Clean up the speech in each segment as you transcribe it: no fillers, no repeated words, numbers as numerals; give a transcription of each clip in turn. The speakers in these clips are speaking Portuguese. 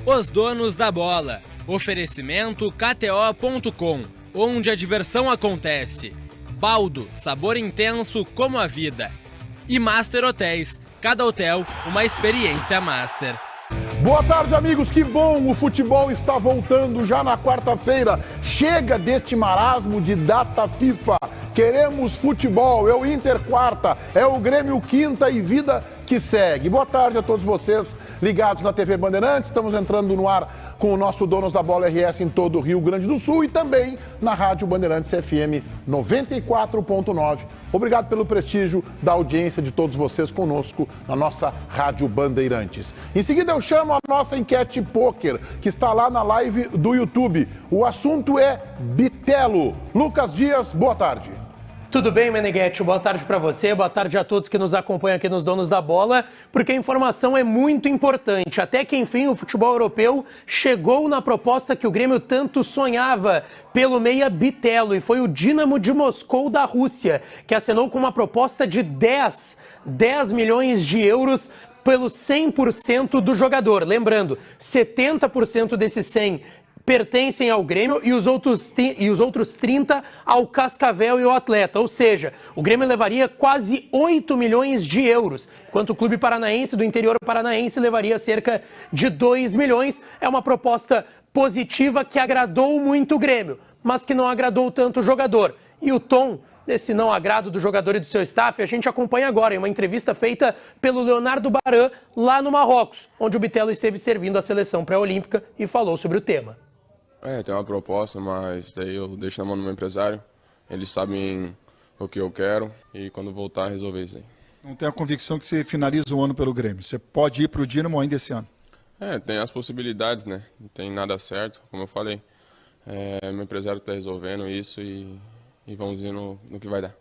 Os donos da bola. Oferecimento KTO.com, onde a diversão acontece. Baldo, sabor intenso como a vida. E Master Hotéis, cada hotel uma experiência master. Boa tarde, amigos, que bom, o futebol está voltando já na quarta-feira. Chega deste marasmo de data FIFA. Queremos futebol, é o Inter quarta, é o Grêmio quinta e vida que segue. Boa tarde a todos vocês ligados na TV Bandeirantes. Estamos entrando no ar com o nosso Donos da Bola RS em todo o Rio Grande do Sul e também na Rádio Bandeirantes FM 94.9. Obrigado pelo prestígio da audiência de todos vocês conosco na nossa Rádio Bandeirantes. Em seguida eu chamo a nossa enquete Poker, que está lá na live do YouTube. O assunto é Bitelo. Lucas Dias, boa tarde. Tudo bem, Meneghetti? Boa tarde para você, boa tarde a todos que nos acompanham aqui nos Donos da Bola, porque a informação é muito importante. Até que, enfim, o futebol europeu chegou na proposta que o Grêmio tanto sonhava pelo meia Bitelo, e foi o Dínamo de Moscou da Rússia, que assinou com uma proposta de 10 milhões de euros pelo 100% do jogador. Lembrando, 70% desses 100 pertencem ao Grêmio e os outros 30 ao Cascavel e ao atleta. Ou seja, o Grêmio levaria quase 8 milhões de euros, enquanto o clube paranaense do interior paranaense levaria cerca de 2 milhões. É uma proposta positiva que agradou muito o Grêmio, mas que não agradou tanto o jogador. E o tom desse não agrado do jogador e do seu staff, a gente acompanha agora em uma entrevista feita pelo Leonardo Baran lá no Marrocos, onde o Bitelo esteve servindo a seleção pré-olímpica e falou sobre o tema. Tem uma proposta, mas daí eu deixo na mão do meu empresário. Eles sabem o que eu quero e quando voltar resolver isso aí. Não tem a convicção que você finaliza o ano pelo Grêmio? Você pode ir para o Dínamo ainda esse ano? Tem as possibilidades, né? Não tem nada certo, como eu falei. Meu empresário está resolvendo isso e vamos ver no que vai dar.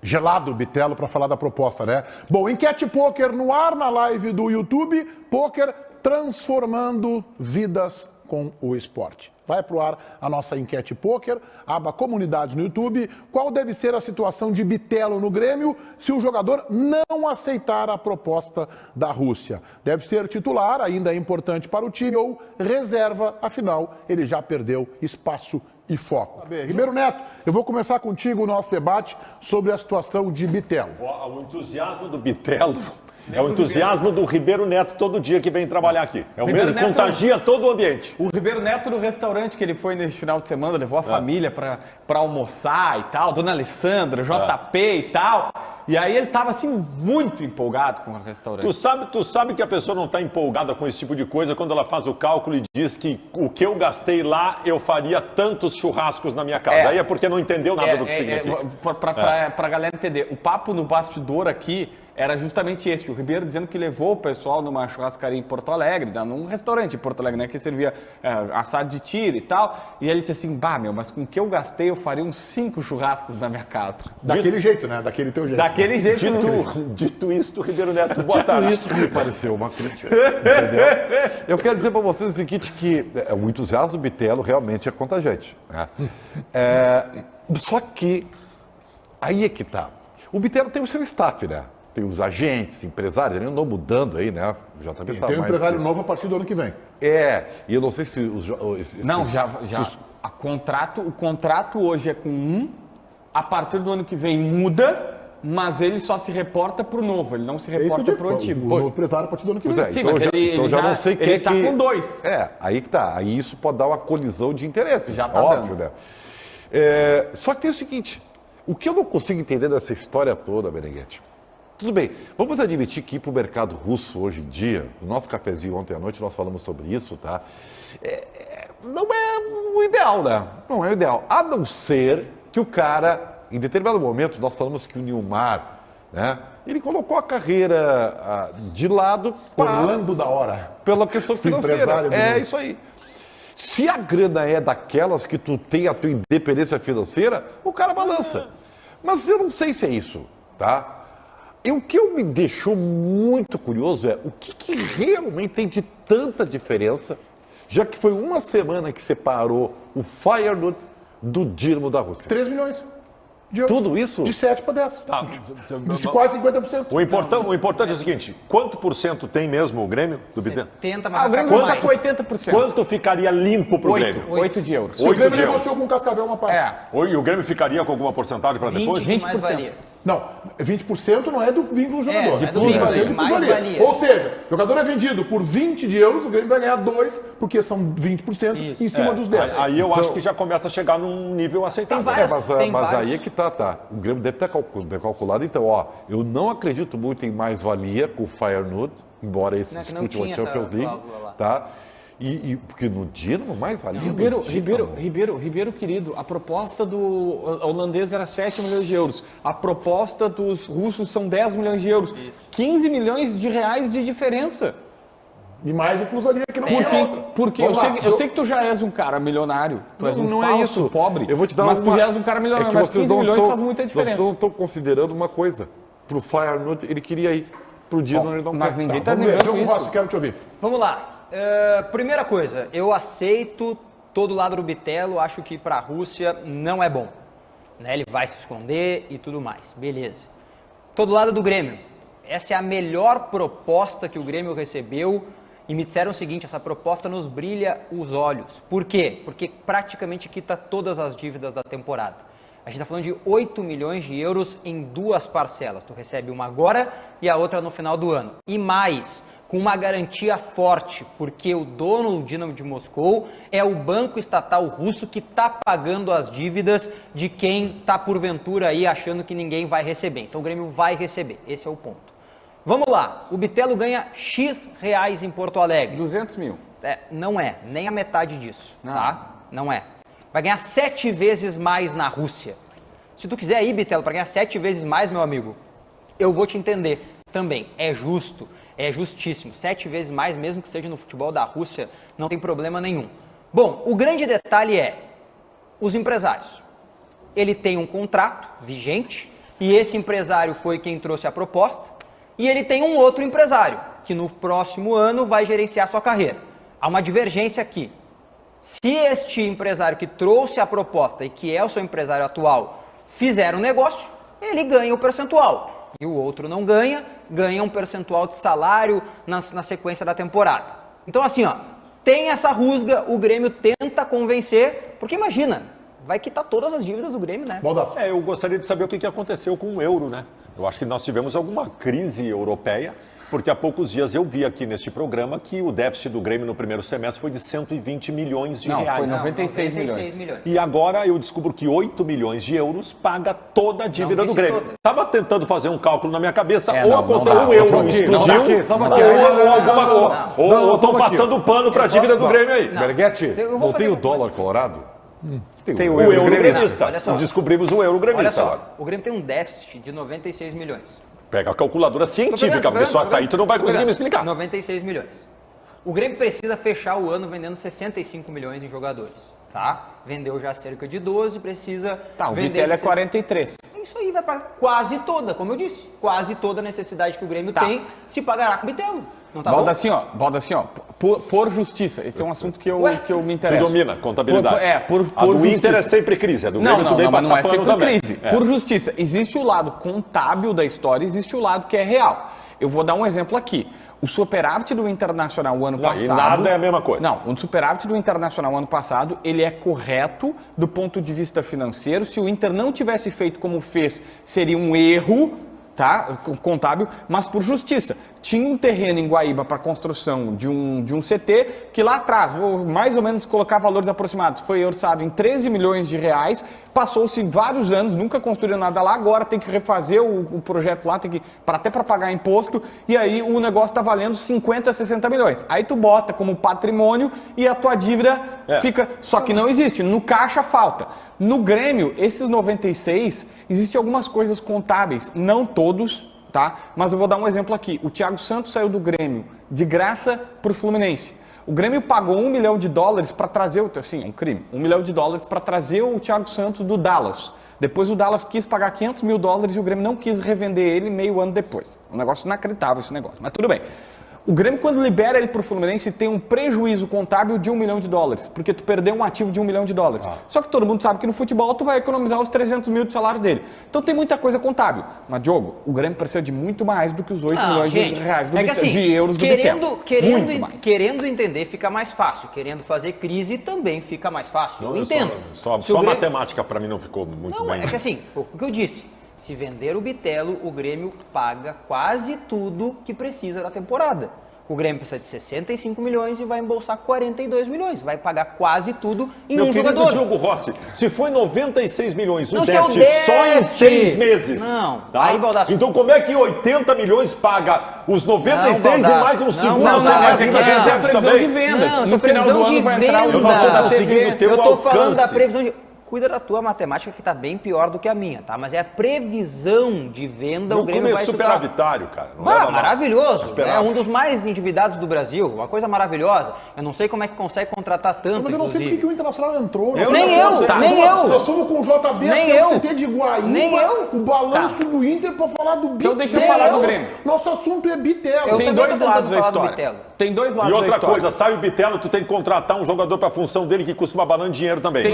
Gelado, Bitelo, para falar da proposta, né? Bom, enquete Poker no ar na live do YouTube. Poker transformando vidas com o esporte. Vai pro ar a nossa enquete Poker, aba Comunidade no YouTube. Qual deve ser a situação de Bitelo no Grêmio se o jogador não aceitar a proposta da Rússia? Deve ser titular, ainda é importante para o time, ou reserva, afinal, ele já perdeu espaço e foco. Ribeiro Neto, eu vou começar contigo o nosso debate sobre a situação de Bitelo. O entusiasmo do Bitelo é o entusiasmo do Ribeiro Neto todo dia que vem trabalhar aqui. É o mesmo, contagia todo o ambiente. O Ribeiro Neto no restaurante que ele foi nesse final de semana, levou a família para almoçar e tal, Dona Alessandra, JP e tal. E aí ele tava assim muito empolgado com o restaurante. Tu sabe que a pessoa não está empolgada com esse tipo de coisa quando ela faz o cálculo e diz que o que eu gastei lá, eu faria tantos churrascos na minha casa. Aí é porque não entendeu nada do que significa. Pra galera entender, o papo no bastidor aqui era justamente esse, o Ribeiro dizendo que levou o pessoal numa churrascaria em Porto Alegre, num restaurante em Porto Alegre, né, que servia assado de tiro e tal, e ele disse assim, mas com o que eu gastei eu faria uns 5 churrascos na minha casa. Daquele jeito, né? Daquele teu jeito. Daquele jeito. Dito isso, Ribeiro Neto, boa tarde. Dito isso que me pareceu uma crítica, entendeu? Eu quero dizer para vocês o seguinte, que o entusiasmo do Bitelo realmente é contagiante, né? Só que, aí é que tá, o Bitelo tem o seu staff, né? Tem os agentes, empresários, ele andou mudando aí, né? Já tá pensando. Tem um empresário novo a partir do ano que vem. E eu não sei se o contrato hoje é com um, a partir do ano que vem muda, mas ele só se reporta pro novo, ele não se reporta pro antigo. O novo empresário a partir do ano que vem. Sim, então mas ele já não sei quem ele tá com 2. Aí que tá. Aí isso pode dar uma colisão de interesses. Já tá óbvio, dando. Né? Só que tem o seguinte, o que eu não consigo entender dessa história toda, Meneghetti, tudo bem, vamos admitir que ir para o mercado russo hoje em dia, no nosso cafezinho ontem à noite nós falamos sobre isso, tá? Não é o ideal, né? Não é o ideal. A não ser que o cara, em determinado momento, nós falamos que o Nilmar, né? Ele colocou a carreira de lado Orlando da hora. Pela questão financeira. Isso aí. Se a grana é daquelas que tu tem a tua independência financeira, o cara balança. Mas eu não sei se é isso, tá? E o que me deixou muito curioso é o que realmente tem de tanta diferença, já que foi uma semana que separou o Feyenoord do Dínamo da Rússia. 3 milhões. Tudo isso? De 7 para 10. Tá. De quase 50%. O importante é o seguinte, quanto por cento tem mesmo o Grêmio do Bittencourt? 70, mas o Grêmio vai está ficar com mais. 80%. Quanto ficaria limpo pro Grêmio? 8 de euros. O 8 Grêmio de euros. negociou com o Cascavel uma parte. E o Grêmio ficaria com alguma porcentagem para depois? 20 mais valia. Não, 20% não é do vínculo do jogador. É do vínculo, é de mais plusvalia. valia. Ou seja, o jogador é vendido por 20 de euros, o Grêmio vai ganhar 2, porque são 20% em cima dos 10. Aí eu acho que já começa a chegar num nível aceitável. Tem várias- tem Mas vários. aí é que tá. O Grêmio deve ter calculado. Então, ó, eu não acredito muito em mais-valia com o Feyenoord, embora esse Não, que não dispute uma tinha essa Champions League, cláusula lá. tá? Porque no Dinamo, mais-valia... Ribeiro, querido, a proposta do holandês era 7 milhões de euros. A proposta dos russos são 10 milhões de euros. 15 milhões de reais de diferença. E mais o plusvalia que não tinha outra. Porque Vamos lá. eu sei que tu já és um cara milionário. Tu és um não falso é isso. pobre. Eu vou te dar mas tu uma... já és um cara milionário. que Mas vocês 15 não milhões estão- faz muita diferença. Vocês não estão considerando uma coisa. Pro Feyenoord, ele queria ir. Pro Dinamo, ele não Mas quer. ninguém tá Vamos ver, negando Diogo Rossi, isso. quero te ouvir. Vamos lá. Primeira coisa, eu aceito todo lado do Bitelo, acho que para a Rússia não é bom. Né? Ele vai se esconder e tudo mais. Beleza. Todo lado do Grêmio. Essa é a melhor proposta que o Grêmio recebeu e me disseram o seguinte, essa proposta nos brilha os olhos. Por quê? Porque praticamente quita todas as dívidas da temporada. A gente está falando de 8 milhões de euros em 2 parcelas. Tu recebe uma agora e a outra no final do ano. E mais, com uma garantia forte, porque o dono do Dinamo de Moscou é o banco estatal russo que está pagando as dívidas de quem está porventura aí achando que ninguém vai receber. Então o Grêmio vai receber, esse é o ponto. Vamos lá, o Bitelo ganha X reais em Porto Alegre. 200 mil. Não é, nem a metade disso, tá? Não é. Vai ganhar 7 vezes mais na Rússia. Se tu quiser ir, Bitelo, para ganhar 7 vezes mais, meu amigo, eu vou te entender também. É justo, é justíssimo. 7 vezes mais, mesmo que seja no futebol da Rússia, não tem problema nenhum. Bom, o grande detalhe é os empresários. Ele tem um contrato vigente e esse empresário foi quem trouxe a proposta e ele tem um outro empresário que no próximo ano vai gerenciar sua carreira. Há uma divergência aqui. Se este empresário que trouxe a proposta e que é o seu empresário atual fizer um negócio, ele ganha o percentual. E o outro não ganha, ganha um percentual de salário na sequência da temporada. Então assim, ó, tem essa rusga, o Grêmio tenta convencer, porque imagina, vai quitar todas as dívidas do Grêmio, né? Baldasso. Eu gostaria de saber o que aconteceu com o euro, né? Eu acho que nós tivemos alguma crise europeia, porque há poucos dias eu vi aqui neste programa que o déficit do Grêmio no primeiro semestre foi de 120 milhões de Não, reais. foi 96 milhões. E agora eu descubro que 8 milhões de euros paga toda a dívida do Grêmio. toda. Estava tentando fazer um cálculo na minha cabeça, É, ou não, a conta não dá. o euro Só um pouquinho, explodiu, só um pouquinho, só um pouquinho. ou estão só um passando pouquinho. pano para a dívida do Grêmio aí. Berguete, Eu vou não fazer tem o uma dólar colorado? Tem O euro gremista. Olha só. Descobrimos o euro Olha gremista agora. só, o Grêmio tem um déficit de 96 milhões. Pega a calculadora científica, porque só essa aí tu não vai conseguir me explicar. 96 milhões. O Grêmio precisa fechar o ano vendendo 65 milhões em jogadores, tá? Vendeu já cerca de 12, precisa Tá, o vender... Bitelo é 43. Isso aí vai para quase toda, como eu disse. Quase toda a necessidade que o Grêmio Tá. tem se pagará com o Bitelo. Não tá Balda bom? assim, ó, por justiça. Esse é um assunto que eu me Tu interesso. domina contabilidade. Por a do justiça. Inter é sempre crise, a do Não, Grêmio tu vem mas não passar é pano sempre também. crise. É. Por justiça. Existe o lado contábil da história, existe o lado que é real. Eu vou dar um exemplo aqui. O superávit do Internacional o ano Não, passado... e nada é a mesma coisa. Não, o superávit do Internacional ano passado, ele é correto do ponto de vista financeiro. Se o Inter não tivesse feito como fez, seria um erro, tá? Contábil, mas por justiça. Tinha um terreno em Guaíba para construção de um CT, que lá atrás, vou mais ou menos colocar valores aproximados, foi orçado em 13 milhões de reais, passou-se vários anos, nunca construiu nada lá, agora tem que refazer o projeto lá, tem que até para pagar imposto, e aí o negócio está valendo 50, 60 milhões. Aí tu bota como patrimônio e a tua dívida fica... Só que não existe, no caixa falta. No Grêmio, esses 96, existem algumas coisas contábeis, não todos, tá? Mas eu vou dar um exemplo aqui. O Thiago Santos saiu do Grêmio de graça para o Fluminense. O Grêmio pagou $1 milhão para trazer, assim, é um crime, $1 milhão para trazer o Thiago Santos do Dallas. Depois o Dallas quis pagar $500 mil e o Grêmio não quis revender ele meio ano depois. Um negócio inacreditável esse negócio, mas tudo bem. O Grêmio, quando libera ele pro Fluminense, tem um prejuízo contábil de $1 milhão, porque tu perdeu um ativo de $1 milhão. Só que todo mundo sabe que no futebol tu vai economizar os 300 mil do salário dele. Então tem muita coisa contábil. Mas, Diogo, o Grêmio precisa de muito mais do que os 8 milhões de reais de euros do Bitelo. Querendo entender fica mais fácil. Querendo fazer crise também fica mais fácil. Eu entendo. Só a matemática para mim não ficou muito bem. É que assim, foi o que eu disse. Se vender o Bitelo, o Grêmio paga quase tudo que precisa da temporada. O Grêmio precisa de 65 milhões e vai embolsar 42 milhões. Vai pagar quase tudo em um jogador. Meu querido Diogo Rossi, se foi 96 milhões o déficit só em 6 meses. Não, tá? aí, Baldassi. Então como é que 80 milhões paga os 96 e mais um segundo? Mas é que essa é a previsão de vendas. Não, no final do ano vai entrar o valor da TV. Eu tô falando da previsão de... Cuida da tua matemática que tá bem pior do que a minha, tá? Mas é a previsão de venda, o Grêmio vai superavitário, cara. Maravilhoso. É um dos mais endividados do Brasil, uma coisa maravilhosa. Eu não sei como é que consegue contratar tanto, mas eu não sei por que o Internacional entrou. Nem eu. Nós somos com o JB, nem o CT de Guaíba, o balanço do Inter pra falar do Bitelo. Então deixa eu falar do Grêmio. Nosso assunto é Bitelo. Tem dois lados da história. Tem dois lados da história. E outra coisa, sai o Bitelo, tu tem que contratar um jogador pra função dele que custa uma banana de dinheiro também.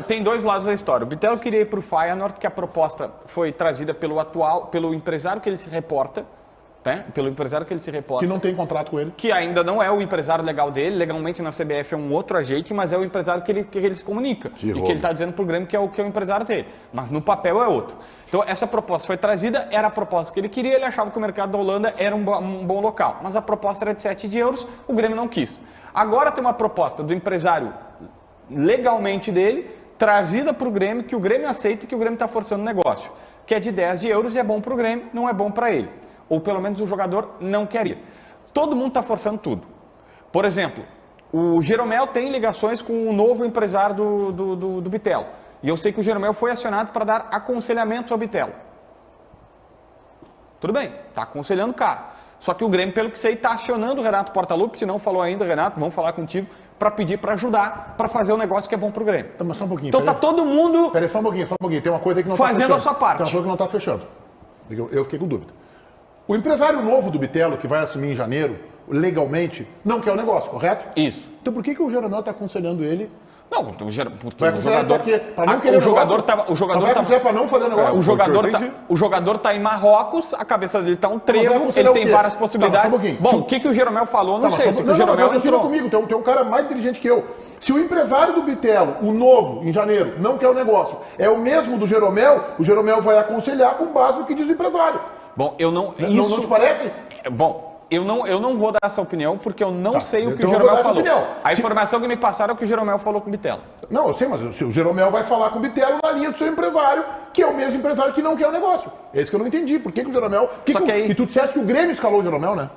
Tem dois lados da história. O Bitelo queria ir para o Feyenoord, que a proposta foi trazida pelo empresário que ele se reporta, né? Que não tem contrato com ele. Que ainda não é o empresário legal dele, legalmente na CBF é um outro agente, mas é o empresário que ele se comunica. E que ele está dizendo para o Grêmio que é o empresário dele. Mas no papel é outro. Então essa proposta foi trazida, era a proposta que ele queria, ele achava que o mercado da Holanda era um bom local. Mas a proposta era de 7 de euros, o Grêmio não quis. Agora tem uma proposta do empresário legalmente dele, trazida para o Grêmio, que o Grêmio aceita e que o Grêmio está forçando o negócio, que é de 10 de euros e é bom para o Grêmio, não é bom para ele. Ou pelo menos o jogador não quer ir. Todo mundo está forçando tudo. Por exemplo, o Jeromel tem ligações com o novo empresário do Bitelo. E eu sei que o Jeromel foi acionado para dar aconselhamento ao Bitelo. Tudo bem, está aconselhando o cara. Só que o Grêmio, pelo que sei, está acionando o Renato Portaluppi, se não falou ainda, Renato, vamos falar contigo, para pedir para ajudar, para fazer um negócio que é bom pro Grêmio. Mas só um pouquinho. Então tá todo mundo... Peraí, só um pouquinho. Tem uma coisa aí que não tá fechando. Fazendo a sua parte. Tem uma coisa que não tá fechando. Eu fiquei com dúvida. O empresário novo do Bitelo, que vai assumir em janeiro, legalmente, não quer o negócio, correto? Isso. Então por que o Jeromel tá aconselhando ele? Não, porque vai o jogador... Pra não querer o jogador tava... Pra não fazer negócio. O jogador tá em Marrocos, a cabeça dele tá um trevo, ele tem várias possibilidades. Bom, o que o Jeromel falou, não sei. Se o Jeromel entrou... comigo, tem um cara mais inteligente que eu. Se o empresário do Bitelo, o novo, em janeiro, não quer o negócio, é o mesmo do Jeromel, o Jeromel vai aconselhar com base no que diz o empresário. Bom, eu não... Não te parece? Bom... Eu não vou dar essa opinião, porque eu não sei o que o Jeromel falou. A informação que me passaram é o que o Jeromel falou com o Bitelo. Não, eu sei, mas o Jeromel vai falar com o Bitelo na linha do seu empresário, que é o mesmo empresário que não quer o negócio. É isso que eu não entendi. Por que o Jeromel... E tu disseste que o Grêmio escalou o Jeromel, né?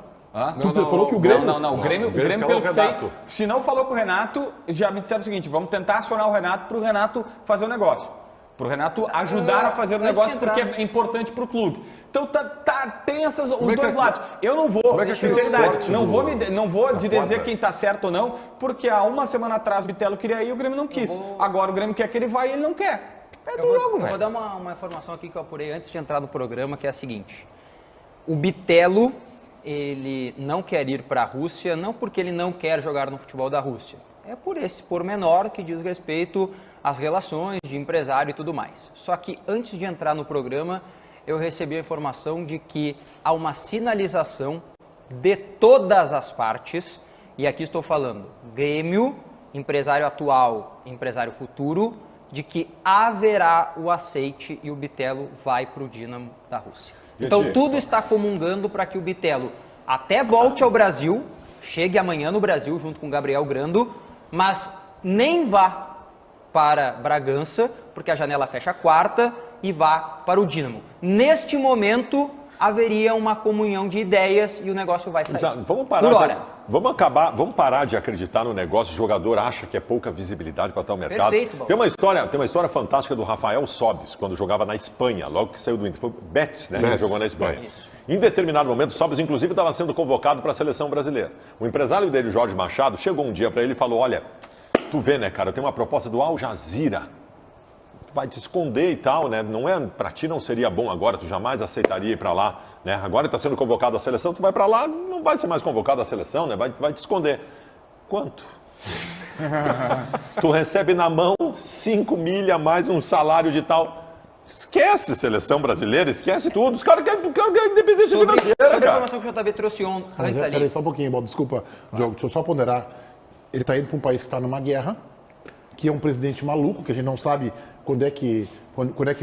Tu falou que o Grêmio... Não, o Grêmio pelo que sei, se não falou com o Renato, já me disseram o seguinte, vamos tentar acionar o Renato para o Renato fazer o negócio. Para o Renato ajudar a fazer o negócio, porque é importante para o clube. Então tem os dois lados. Eu não vou, sinceridade, não vou dizer quem está certo ou não, porque há uma semana atrás o Bitelo queria ir e o Grêmio não quis. Agora o Grêmio quer que ele vá e ele não quer. Eu vou dar uma informação aqui que eu apurei antes de entrar no programa, que é a seguinte. O Bitelo, ele não quer ir para a Rússia, não porque ele não quer jogar no futebol da Rússia. É por esse pormenor que diz respeito às relações de empresário e tudo mais. Só que antes de entrar no programa, eu recebi a informação de que há uma sinalização de todas as partes, e aqui estou falando Grêmio, empresário atual, empresário futuro, de que haverá o aceite e o Bitelo vai para o Dínamo da Rússia. Então tudo está comungando para que o Bitelo até volte ao Brasil, chegue amanhã no Brasil junto com o Gabriel Grando, mas nem vá para Bragança, porque a janela fecha quarta, e vá para o Dínamo. Neste momento, haveria uma comunhão de ideias e o negócio vai sair. Vamos parar de acreditar no negócio. O jogador acha que é pouca visibilidade para estar no mercado. Perfeito, tem uma história fantástica do Rafael Sobis, quando jogava na Espanha, logo que saiu do Inter. Foi Betis, né? Ele jogou na Espanha. Em determinado momento, o Sobis, inclusive, estava sendo convocado para a seleção brasileira. O empresário dele, Jorge Machado, chegou um dia para ele e falou: olha, tu vê, né, cara, eu tenho uma proposta do Al Jazeera. vai te esconder e tal, né? Não é, pra ti não seria bom agora, tu jamais aceitaria ir pra lá, né? Agora tá sendo convocado à seleção, tu vai pra lá, não vai ser mais convocado à seleção, né? Vai te esconder. Quanto? Tu recebe na mão 5 milha mais um salário de tal. Esquece seleção brasileira, esquece tudo. Os caras querem independência financeira, sobre a informação que o JB trouxe antes ali. Peraí, só um pouquinho, Baldo, desculpa, Diogo, deixa eu só ponderar. Ele está indo para um país que está numa guerra, que é um presidente maluco, que a gente não sabe quando é que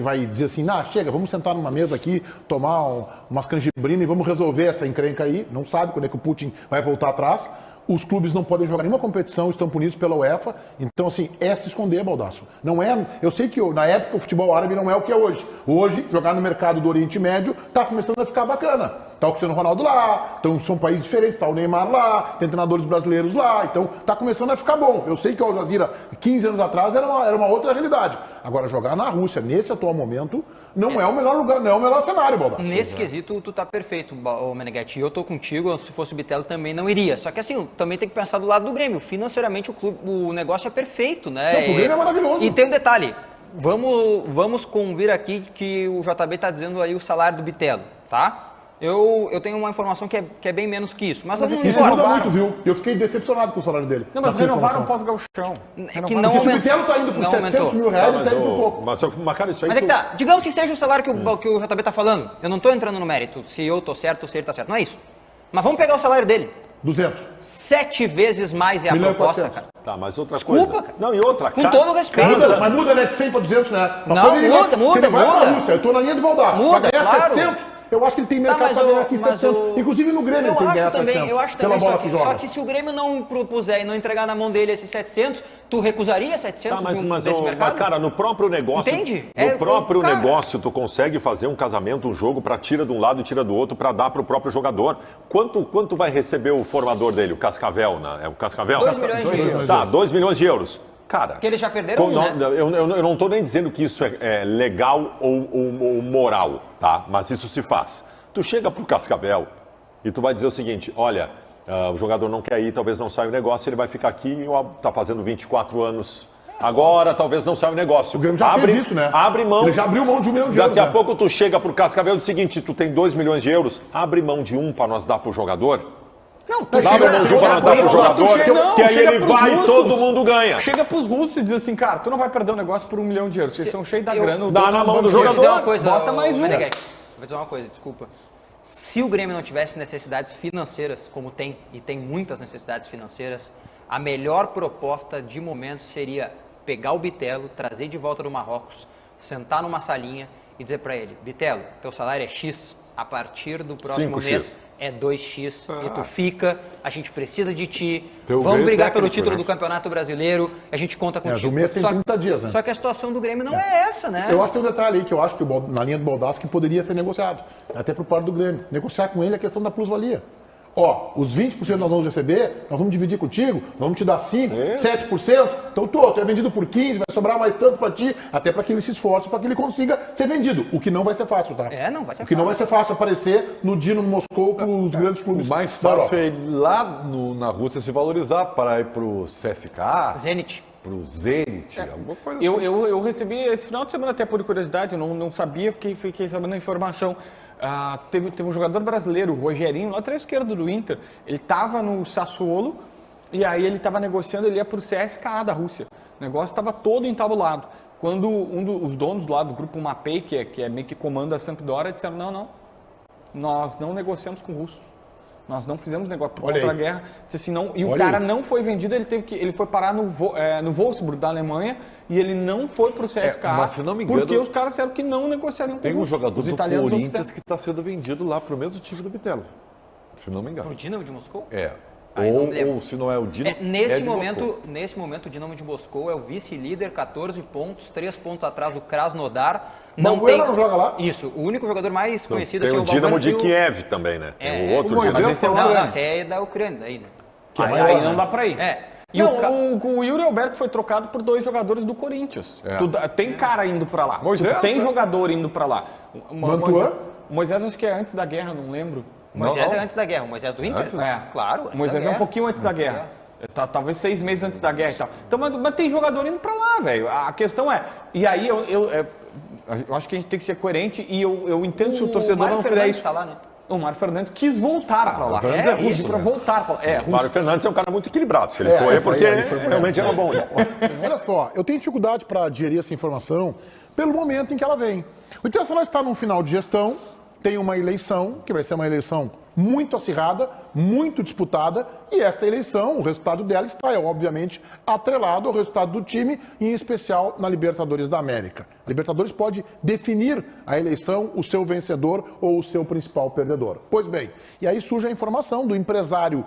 vai dizer assim, chega, vamos sentar numa mesa aqui, tomar umas canjibrinas e vamos resolver essa encrenca aí. Não sabe quando é que o Putin vai voltar atrás. Os clubes não podem jogar nenhuma competição, estão punidos pela UEFA. Então, assim, é se esconder, Baldasso. Não é. Eu sei que na época o futebol árabe não é o que é hoje. Hoje, jogar no mercado do Oriente Médio está começando a ficar bacana. Tá o Cristiano Ronaldo lá, então são países diferentes, tá o Neymar lá, tem treinadores brasileiros lá, então tá começando a ficar bom. Eu sei que o Al Jazeera, 15 anos atrás, era uma outra realidade. Agora, jogar na Rússia, nesse atual momento, não é o melhor lugar, não é o melhor cenário, Baldasso. Nesse quesito, tu tá perfeito, Meneghetti. Eu tô contigo, se fosse o Bitelo também não iria. Só que assim, também tem que pensar do lado do Grêmio. Financeiramente, o negócio é perfeito, né? Não, o Grêmio é maravilhoso. E tem um detalhe, vamos convir aqui que o JB tá dizendo aí o salário do Bitelo, tá? Eu tenho uma informação que é bem menos que isso. Mas vamos isso muda muito, viu? Eu fiquei decepcionado com o salário dele. Não, mas renovaram pós-gauchão. É que não porque se o Bitelo tá indo por 700 mil reais, ele tá indo por pouco. Mas cara, isso aí... Mas é que tá, digamos que seja o salário que o JB tá falando. Eu não tô entrando no mérito, se eu tô certo ou se ele tá certo. Não é isso. Mas vamos pegar o salário dele. 200. 7 vezes mais é a proposta, cara. Tá, mas outra Desculpa, coisa... cara. Não, e outra, Com todo o respeito. Mas muda, né? De 100 para 200, né? Não, muda. Se ele vai pra Rússia, eu tô na linha do Baldasso. Muda, pra ganhar claro. 700... Eu acho que ele tem mercado para ganhar aqui 700. Inclusive no Grêmio ele tem que ganhar 700. Eu acho também, só que se o Grêmio não propuser e não entregar na mão dele esses 700, tu recusaria 700 desse mercado? Mas, cara, no próprio negócio... Entende? No próprio negócio, tu consegue fazer um casamento, um jogo, para tira de um lado e tira do outro, para dar pro próprio jogador. Quanto vai receber o formador dele, o Cascavel? Né? É o Cascavel? 2 milhões de euros. Tá, 2 milhões de euros. Cara, que eles já perderam né? Eu não estou nem dizendo que isso é legal ou moral, tá? Mas isso se faz. Tu chega pro Cascavel e tu vai dizer o seguinte, olha, o jogador não quer ir, talvez não saia o negócio, ele vai ficar aqui, tá fazendo 24 anos. Agora talvez não saia o negócio. O Grêmio já fez isso, né? Abre mão. Ele já abriu mão de 1 milhão de euros. Daqui a pouco tu chega pro Cascavel e diz o seguinte, tu tem 2 milhões de euros, abre mão de 1 para nós dar pro jogador. Não, tu chega mão de 1 para nós dar pro jogador, que aí ele vai e todo mundo ganha. Chega pros russos e diz assim, cara, tu não vai perder o negócio por 1 milhão de euros. Vocês são cheios da grana. Dá na mão do jogador, bota mais um. Vou dizer uma coisa, desculpa. Se o Grêmio não tivesse necessidades financeiras, como tem, e tem muitas necessidades financeiras, a melhor proposta de momento seria pegar o Bitelo, trazer de volta do Marrocos, sentar numa salinha e dizer para ele, Bitelo, teu salário é X, a partir do próximo mês é 2x, e tu fica, a gente precisa de ti, vamos brigar pelo título do Campeonato Brasileiro, a gente conta contigo. O mês tem 30 dias, né? Só que a situação do Grêmio não é essa, né? Eu acho que tem um detalhe aí, que eu acho que na linha do Baldasso que poderia ser negociado, até por parte do Grêmio. Negociar com ele a questão da plusvalia. Ó, os 20% nós vamos receber, nós vamos dividir contigo, nós vamos te dar 5%, 7%. Então, tu é vendido por 15%, vai sobrar mais tanto pra ti, até para que ele se esforce, para que ele consiga ser vendido. O que não vai ser fácil, tá? Não vai ser fácil. O que não vai ser fácil aparecer no Dinamo Moscou com os grandes clubes. O mais fácil é ele lá na Rússia se valorizar para ir pro CSKA. Zenit. Pro Zenit, alguma coisa assim. Eu recebi esse final de semana, até por curiosidade, eu não sabia, fiquei sabendo a informação. Teve um jogador brasileiro, o Rogerinho, lateral esquerdo do Inter. Ele estava no Sassuolo e aí ele estava negociando, ele ia para o CSKA da Rússia. O negócio estava todo entabulado. Quando os donos lá do grupo Mapei, que é meio que comanda a Sampdoria, disseram, não, nós não negociamos com russos. Nós não fizemos negócio por conta da guerra. Disse assim, não, e o cara não foi vendido, ele foi parar no Wolfsburg da Alemanha e ele não foi para o CSKA, mas se não me engano, porque os caras disseram que não negociariam com tem um jogador do Corinthians que está sendo vendido lá para o mesmo time do Bitelo, se não me engano. Para o Dinamo de Moscou? Ou se não é o Dinamo, nesse momento, o Dinamo de Moscou é o vice-líder, 14 pontos, 3 pontos atrás do Krasnodar. Não joga lá? Isso, o único jogador mais conhecido tem assim, o Dinamo de Kiev também, né? Tem o outro Dinamo. Esse é da Ucrânia, daí, né? Aí não dá pra ir. E o Yuri Alberto foi trocado por 2 jogadores do Corinthians. Tem cara indo pra lá. Tem jogador indo pra lá. Moisés acho que é antes da guerra, não lembro. Moisés é antes da guerra, o Moisés do Inter? Antes? Claro. Moisés é um pouquinho antes da guerra. Talvez 6 meses antes da guerra e tal. Então, mas tem jogador indo pra lá, velho. A questão é... E aí, eu acho que a gente tem que ser coerente e eu entendo se o torcedor não fizer isso. Tá lá, né? O Mário Fernandes quis voltar pra lá. Fernandes é russo, pra voltar pra lá. O Mário Fernandes é um cara muito equilibrado. Se ele foi, é porque realmente era bom. Olha só, eu tenho dificuldade para digerir essa informação pelo momento em que ela vem. O Internacional está num final de gestão, tem uma eleição, que vai ser uma eleição muito acirrada, muito disputada, e esta eleição, o resultado dela está, obviamente, atrelado ao resultado do time, em especial na Libertadores da América. A Libertadores pode definir a eleição, o seu vencedor ou o seu principal perdedor. Pois bem, e aí surge a informação do empresário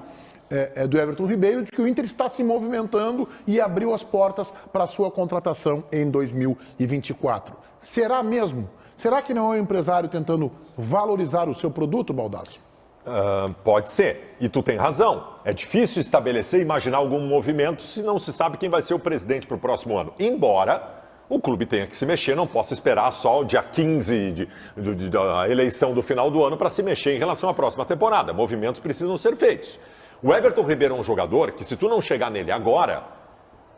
do Everton Ribeiro de que o Inter está se movimentando e abriu as portas para a sua contratação em 2024. Será mesmo? Será que não é o empresário tentando valorizar o seu produto, Baldasso? Pode ser, e tu tem razão. É difícil estabelecer e imaginar algum movimento se não se sabe quem vai ser o presidente para o próximo ano. Embora o clube tenha que se mexer, não possa esperar só o dia 15 da eleição do final do ano para se mexer em relação à próxima temporada. Movimentos precisam ser feitos. O Everton Ribeiro é um jogador que, se tu não chegar nele agora,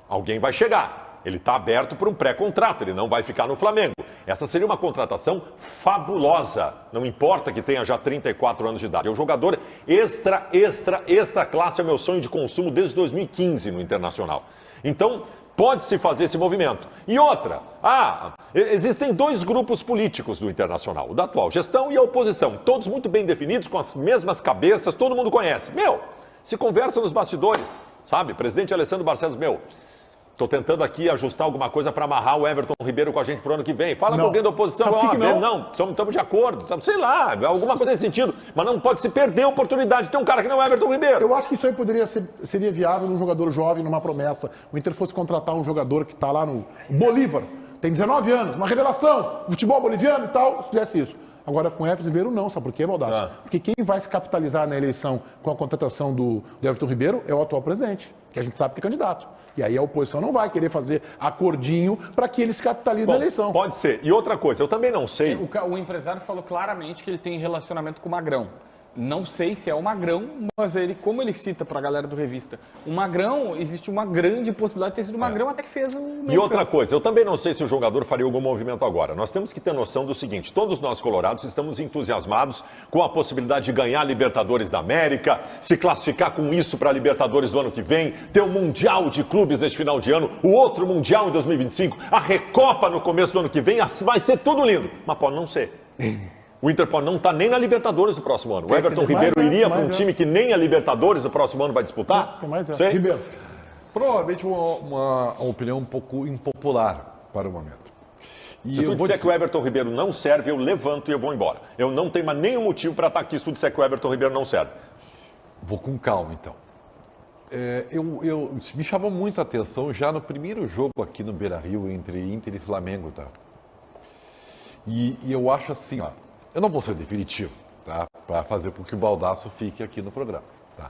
alguém vai chegar. Ele está aberto para um pré-contrato, ele não vai ficar no Flamengo. Essa seria uma contratação fabulosa, não importa que tenha já 34 anos de idade. É um jogador extra classe, é o meu sonho de consumo desde 2015 no Internacional. Então, pode-se fazer esse movimento. E outra, existem 2 grupos políticos do Internacional, o da atual gestão e a oposição, todos muito bem definidos, com as mesmas cabeças, todo mundo conhece. Se conversa nos bastidores, sabe? Presidente Alessandro Barcelos, estou tentando aqui ajustar alguma coisa para amarrar o Everton Ribeiro com a gente pro ano que vem. Fala com alguém da oposição. Não, estamos de acordo. Sei lá, alguma coisa nesse sentido. Mas não pode se perder a oportunidade de ter um cara que não é Everton Ribeiro. Eu acho que isso aí seria viável num jogador jovem, numa promessa. O Inter fosse contratar um jogador que está lá no Bolívar, tem 19 anos, uma revelação, futebol boliviano e tal, se fizesse isso. Agora, com o Everton Ribeiro, não. Sabe por quê, Baldasso? Porque quem vai se capitalizar na eleição com a contratação do Everton Ribeiro é o atual presidente, que a gente sabe que é candidato. E aí a oposição não vai querer fazer acordinho para que ele se capitalize na eleição. Pode ser. E outra coisa, eu também não sei... O empresário falou claramente que ele tem relacionamento com o Magrão. Não sei se é o Magrão, mas como ele cita para a galera do Revista, o Magrão, existe uma grande possibilidade de ter sido o Magrão até que fez o... E outra coisa, eu também não sei se o jogador faria algum movimento agora. Nós temos que ter noção do seguinte, todos nós colorados estamos entusiasmados com a possibilidade de ganhar a Libertadores da América, se classificar com isso para a Libertadores do ano que vem, ter o Mundial de Clubes neste final de ano, o outro Mundial em 2025, a Recopa no começo do ano que vem, vai ser tudo lindo, mas pode não ser. O Inter pode não estar nem na Libertadores do próximo ano. O Everton Ribeiro iria para um time que nem a Libertadores do próximo ano vai disputar? Tem mais essa. Ribeiro. Provavelmente uma opinião um pouco impopular para o momento. Se tu disser que o Everton Ribeiro não serve, eu levanto e eu vou embora. Eu não tenho mais nenhum motivo para estar aqui se tu disser que o Everton Ribeiro não serve. Vou com calma, então. Me chamou muito a atenção já no primeiro jogo aqui no Beira-Rio entre Inter e Flamengo, tá? E eu acho assim, eu não vou ser definitivo, tá? Para fazer com que o Baldasso fique aqui no programa, tá?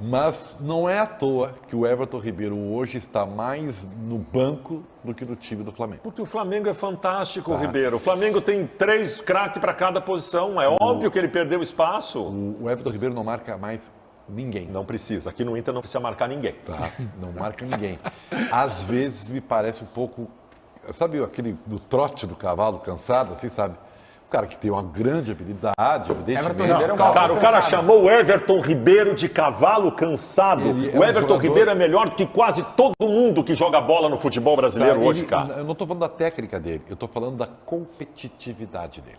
Mas não é à toa que o Everton Ribeiro hoje está mais no banco do que no time do Flamengo. Porque o Flamengo é fantástico, Ribeiro. O Flamengo tem 3 craques para cada posição. É óbvio que ele perdeu espaço. O Everton Ribeiro não marca mais ninguém. Não precisa. Aqui no Inter não precisa marcar ninguém. Tá? Não marca ninguém. Às vezes me parece um pouco... Sabe aquele do trote do cavalo cansado, assim, sabe? O cara que tem uma grande habilidade, evidentemente. O cara chamou o Everton Ribeiro de cavalo cansado. O Everton Ribeiro é melhor do que quase todo mundo que joga bola no futebol brasileiro hoje, cara. Eu não estou falando da técnica dele, eu estou falando da competitividade dele.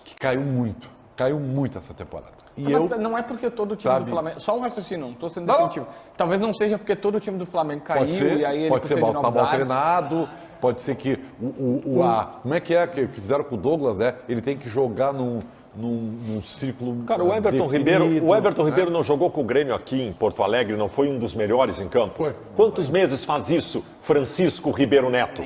Que caiu muito essa temporada. Mas não é porque todo time do Flamengo... Só um raciocínio, não estou sendo definitivo. Talvez não seja porque todo time do Flamengo caiu e aí ele precisa de novos ares. Treinado. Pode ser que como é que fizeram com o Douglas, né? Ele tem que jogar num círculo. Cara, o Everton Ribeiro não jogou com o Grêmio aqui em Porto Alegre, não foi um dos melhores em campo? Foi. Quantos meses faz isso, Francisco Ribeiro Neto?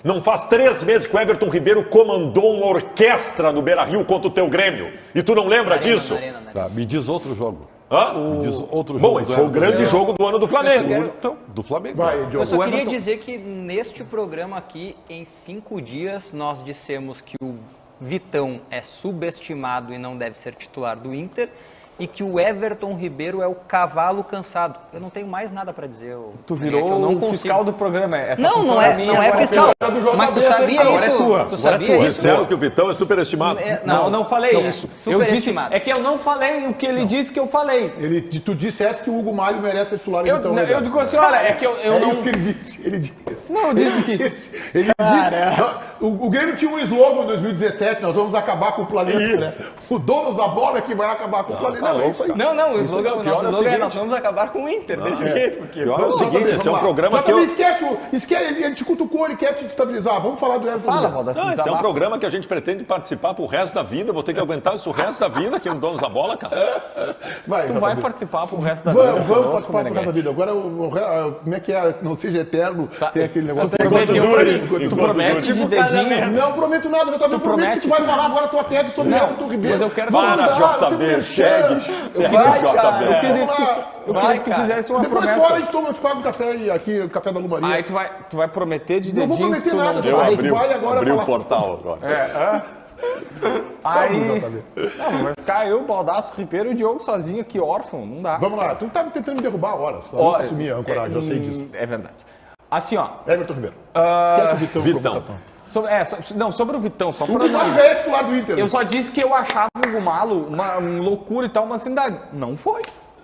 Não faz 3 meses que o Everton Ribeiro comandou uma orquestra no Beira-Rio contra o teu Grêmio. E tu não lembra disso? Tá, me diz outro jogo. Me diz outro jogo. Bom, esse foi o grande jogo do ano do Flamengo. Então, do Flamengo. Eu só queria dizer que neste programa aqui, em 5 dias, nós dissemos que o Vitão é subestimado e não deve ser titular do Inter. e que o Everton Ribeiro é o cavalo cansado. Eu não tenho mais nada para dizer. Tu virou o fiscal do programa. Não é fiscal. Mas tu sabia isso? Tu sabia isso? Disseram que o Vitão é superestimado. Não, eu não falei isso. Eu disse, Superestimado. é que eu não falei o que ele disse que eu falei. Tu disseste que o Hugo Malho merece ser titular Eu, então, eu digo assim, olha, é que eu é não... isso que ele disse. Ele disse. Não, eu disse que... Ele disse. O Grêmio tinha um slogan em 2017, nós vamos acabar com o planeta, né? O dono da bola é que vai acabar com o planeta. Não, é isso aí. Não, o slogan seguinte. nós vamos acabar com o Inter, desse jeito. Porque... Pior é o seguinte, esse é um programa que também esquece, ele te cutucou, ele quer te estabilizar. Vamos falar do Everton. Fala, Valdacim. Esse é um programa que a gente pretende participar pro resto da vida. Vou ter que aguentar isso o resto da vida, que é um dono da bola, cara. Tu vai participar pro resto da vida. Vamos participar pro resto da vida. Agora, como é que é? Não seja eterno, tem aquele negócio. Tu promete de dedinho. Não prometo nada, eu também prometo que tu vai falar agora a tua tese sobre Everton Ribeiro. Mas eu quero... JB, segue JB. Eu queria que tu fizesse uma Depois promessa. fora a gente eu te pago um café aí, aqui, o café da Lumaria. Aí tu vai prometer de dedinho. Não vou prometer que tu nada, não... Eu Aí abri, tu vai agora abri o falar. portal agora. Aí... Não, vai ficar eu, Baldasso, Ribeiro e o Diogo sozinho aqui, órfão. Não dá. Vamos lá, tu tá tentando me derrubar horas. Tá? Ó, Assumir a ancoragem, eu sei disso. É verdade. Assim, ó. Everton Ribeiro. Esquece o Vitão. Vitão. Sobre o Vitão, só O pra Hugo Malho já é titular do Inter. Eu só disse que eu achava o Hugo Malo uma loucura e tal, uma insanidade. Não foi.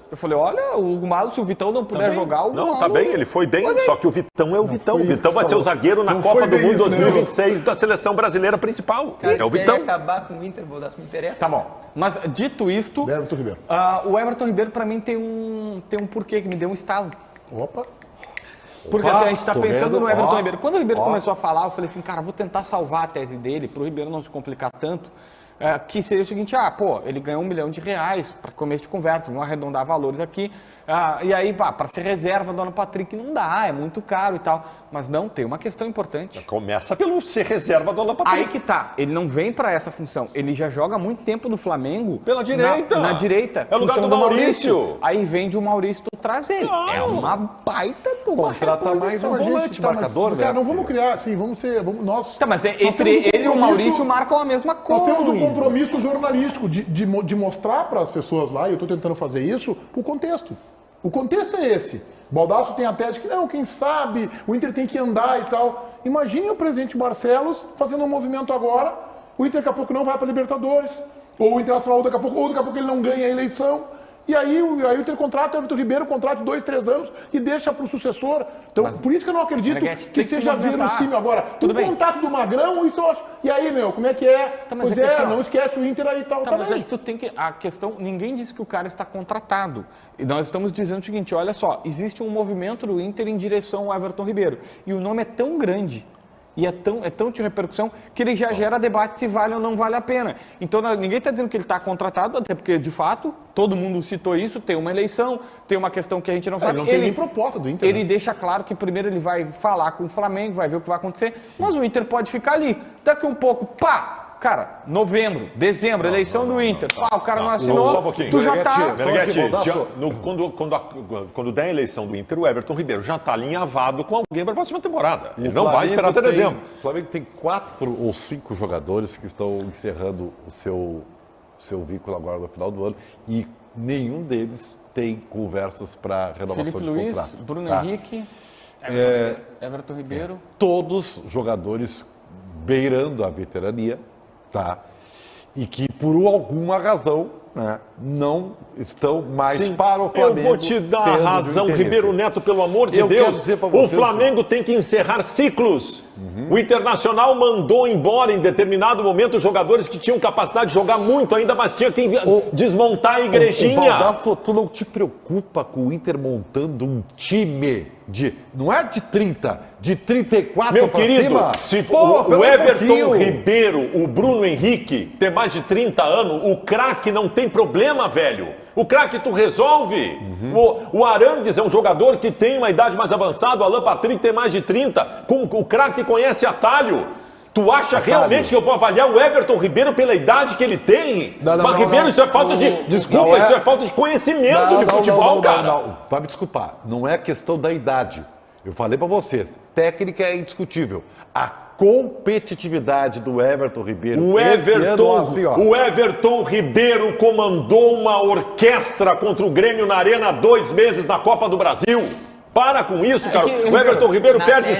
Eu falei, olha, o Hugo Malo, se o Vitão não puder jogar, o Hugo Não, Malo... tá bem, ele foi bem, só que o Vitão é o Vitão. O Vitão vai ser o zagueiro na Não Copa foi do bem Mundo isso, né, 2026 da seleção brasileira principal. É o Vitão. acabar com o Inter, vou dar, se me interessa. Tá bom. Mas, dito isto, Everton Ribeiro. o Everton Ribeiro, pra mim, tem um porquê que me deu um estalo. Opa. Porque assim, a gente tá tô pensando vendo, no Everton ó, Ribeiro. Quando o Ribeiro ó. começou a falar, eu falei assim, cara, vou tentar salvar a tese dele, pro Ribeiro não se complicar tanto, que seria o seguinte, ele ganhou R$1 milhão para começo de conversa, vamos arredondar valores aqui, e aí, para ser reserva do Alan Patrick não dá, é muito caro e tal. Mas não, tem uma questão importante. Começa pelo ser reserva do Alan Patrick. Aí que tá, ele não vem para essa função, ele já joga há muito tempo no Flamengo. Pela direita. Na direita. É o lugar função do Maurício. Aí vem de um Maurício, tu traz ele. Claro. É uma baita de uma Contrata mais reposição. um volante marcador, né? Cara, não vamos criar assim, nós... Tá, mas nós entre temos um ele e o compromisso- Maurício marcam a mesma coisa. Nós temos um compromisso jornalístico de mostrar para as pessoas lá, e eu estou tentando fazer isso, o contexto. O contexto é esse. Baldasso tem a tese que, não, quem sabe, o Inter tem que andar e tal. Imagine o presidente Barcelos fazendo um movimento agora, o Inter daqui a pouco não vai para a Libertadores, ou o Internacional daqui a pouco ele não ganha a eleição. E aí o Inter contrata o Everton Ribeiro, contrato de 2, 3 anos e deixa para o sucessor. Então, por isso que eu não acredito Meneghetti, que tem que se seja movimentar. verossímil agora. Tudo O bem. contato do Magrão, isso eu acho. E aí, como é que é? Tá, mas Pois é que é, assim, ó, não esquece o Inter aí e tal. Tá, mas é que tu tem que... A questão... Ninguém disse que o cara está contratado. E nós estamos dizendo o seguinte, olha só, existe um movimento do Inter em direção ao Everton Ribeiro. E o nome é tão grande e é tão de repercussão que ele já gera debate se vale ou não vale a pena. Então ninguém está dizendo que ele está contratado, até porque, de fato, todo mundo citou isso, tem uma eleição, tem uma questão que a gente não sabe. Não tem nem proposta do Inter. Ele deixa claro que primeiro ele vai falar com o Flamengo, vai ver o que vai acontecer, mas o Inter pode ficar ali. Daqui um pouco, cara, novembro, dezembro, eleição do Inter. O cara não assinou, Só um pouquinho. tu já tá... Quando der a eleição do Inter, o Everton Ribeiro já está alinhavado com alguém para a próxima temporada. O Ele não vai Flamengo esperar até tem- dezembro. O Flamengo tem 4 ou 5 jogadores que estão encerrando o seu vínculo agora no final do ano e nenhum deles tem conversas para renovação Felipe de Luiz, contrato. Bruno tá? Henrique, Everton Ribeiro. Todos jogadores beirando a veterania, tá? E que por alguma razão, né, não estão mais para o Flamengo. Eu vou te dar sendo a razão, do interesse. Ribeiro Neto, pelo amor de Eu quero Deus. dizer pra O vocês, Flamengo tem que encerrar ciclos. O Internacional mandou embora em determinado momento jogadores que tinham capacidade de jogar muito ainda, mas tinha que desmontar a igrejinha. Baldasso, tu não te preocupa com o Inter montando um time não é de 30, de 34 Meu pra querido, cima? se Pô, o pera um Everton pouquinho. Ribeiro, o Bruno Henrique, ter mais de 30 anos, o craque não tem problema, velho. O craque tu resolve. O Arandes é um jogador que tem uma idade mais avançada, o Alan Patrick tem mais de 30. O craque conhece atalho. Tu acha realmente que eu vou avaliar o Everton Ribeiro pela idade que ele tem? Mas Ribeiro, isso é falta de... Desculpa, isso é falta de conhecimento de futebol, cara. Não. Pra me desculpar, não é questão da idade. Eu falei para vocês, técnica é indiscutível. A competitividade do Everton Ribeiro. O Everton Ribeiro comandou uma orquestra contra o Grêmio na Arena 2 meses na Copa do Brasil. Para com isso, cara. O Everton Ribeiro perde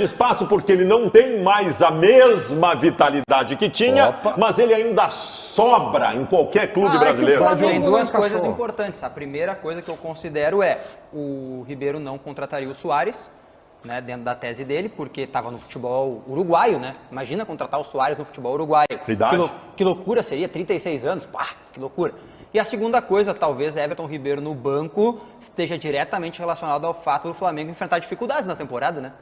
espaço porque ele não tem mais a mesma vitalidade que tinha, mas ele ainda sobra em qualquer clube brasileiro. Tem duas coisas importantes. A primeira coisa que eu considero é o Ribeiro não contrataria o Suárez, né, dentro da tese dele, porque estava no futebol uruguaio, né? Imagina contratar o Suárez no futebol uruguaio. Que loucura seria, 36 anos, pá, que loucura. E a segunda coisa, talvez Everton Ribeiro no banco esteja diretamente relacionado ao fato do Flamengo enfrentar dificuldades na temporada, né?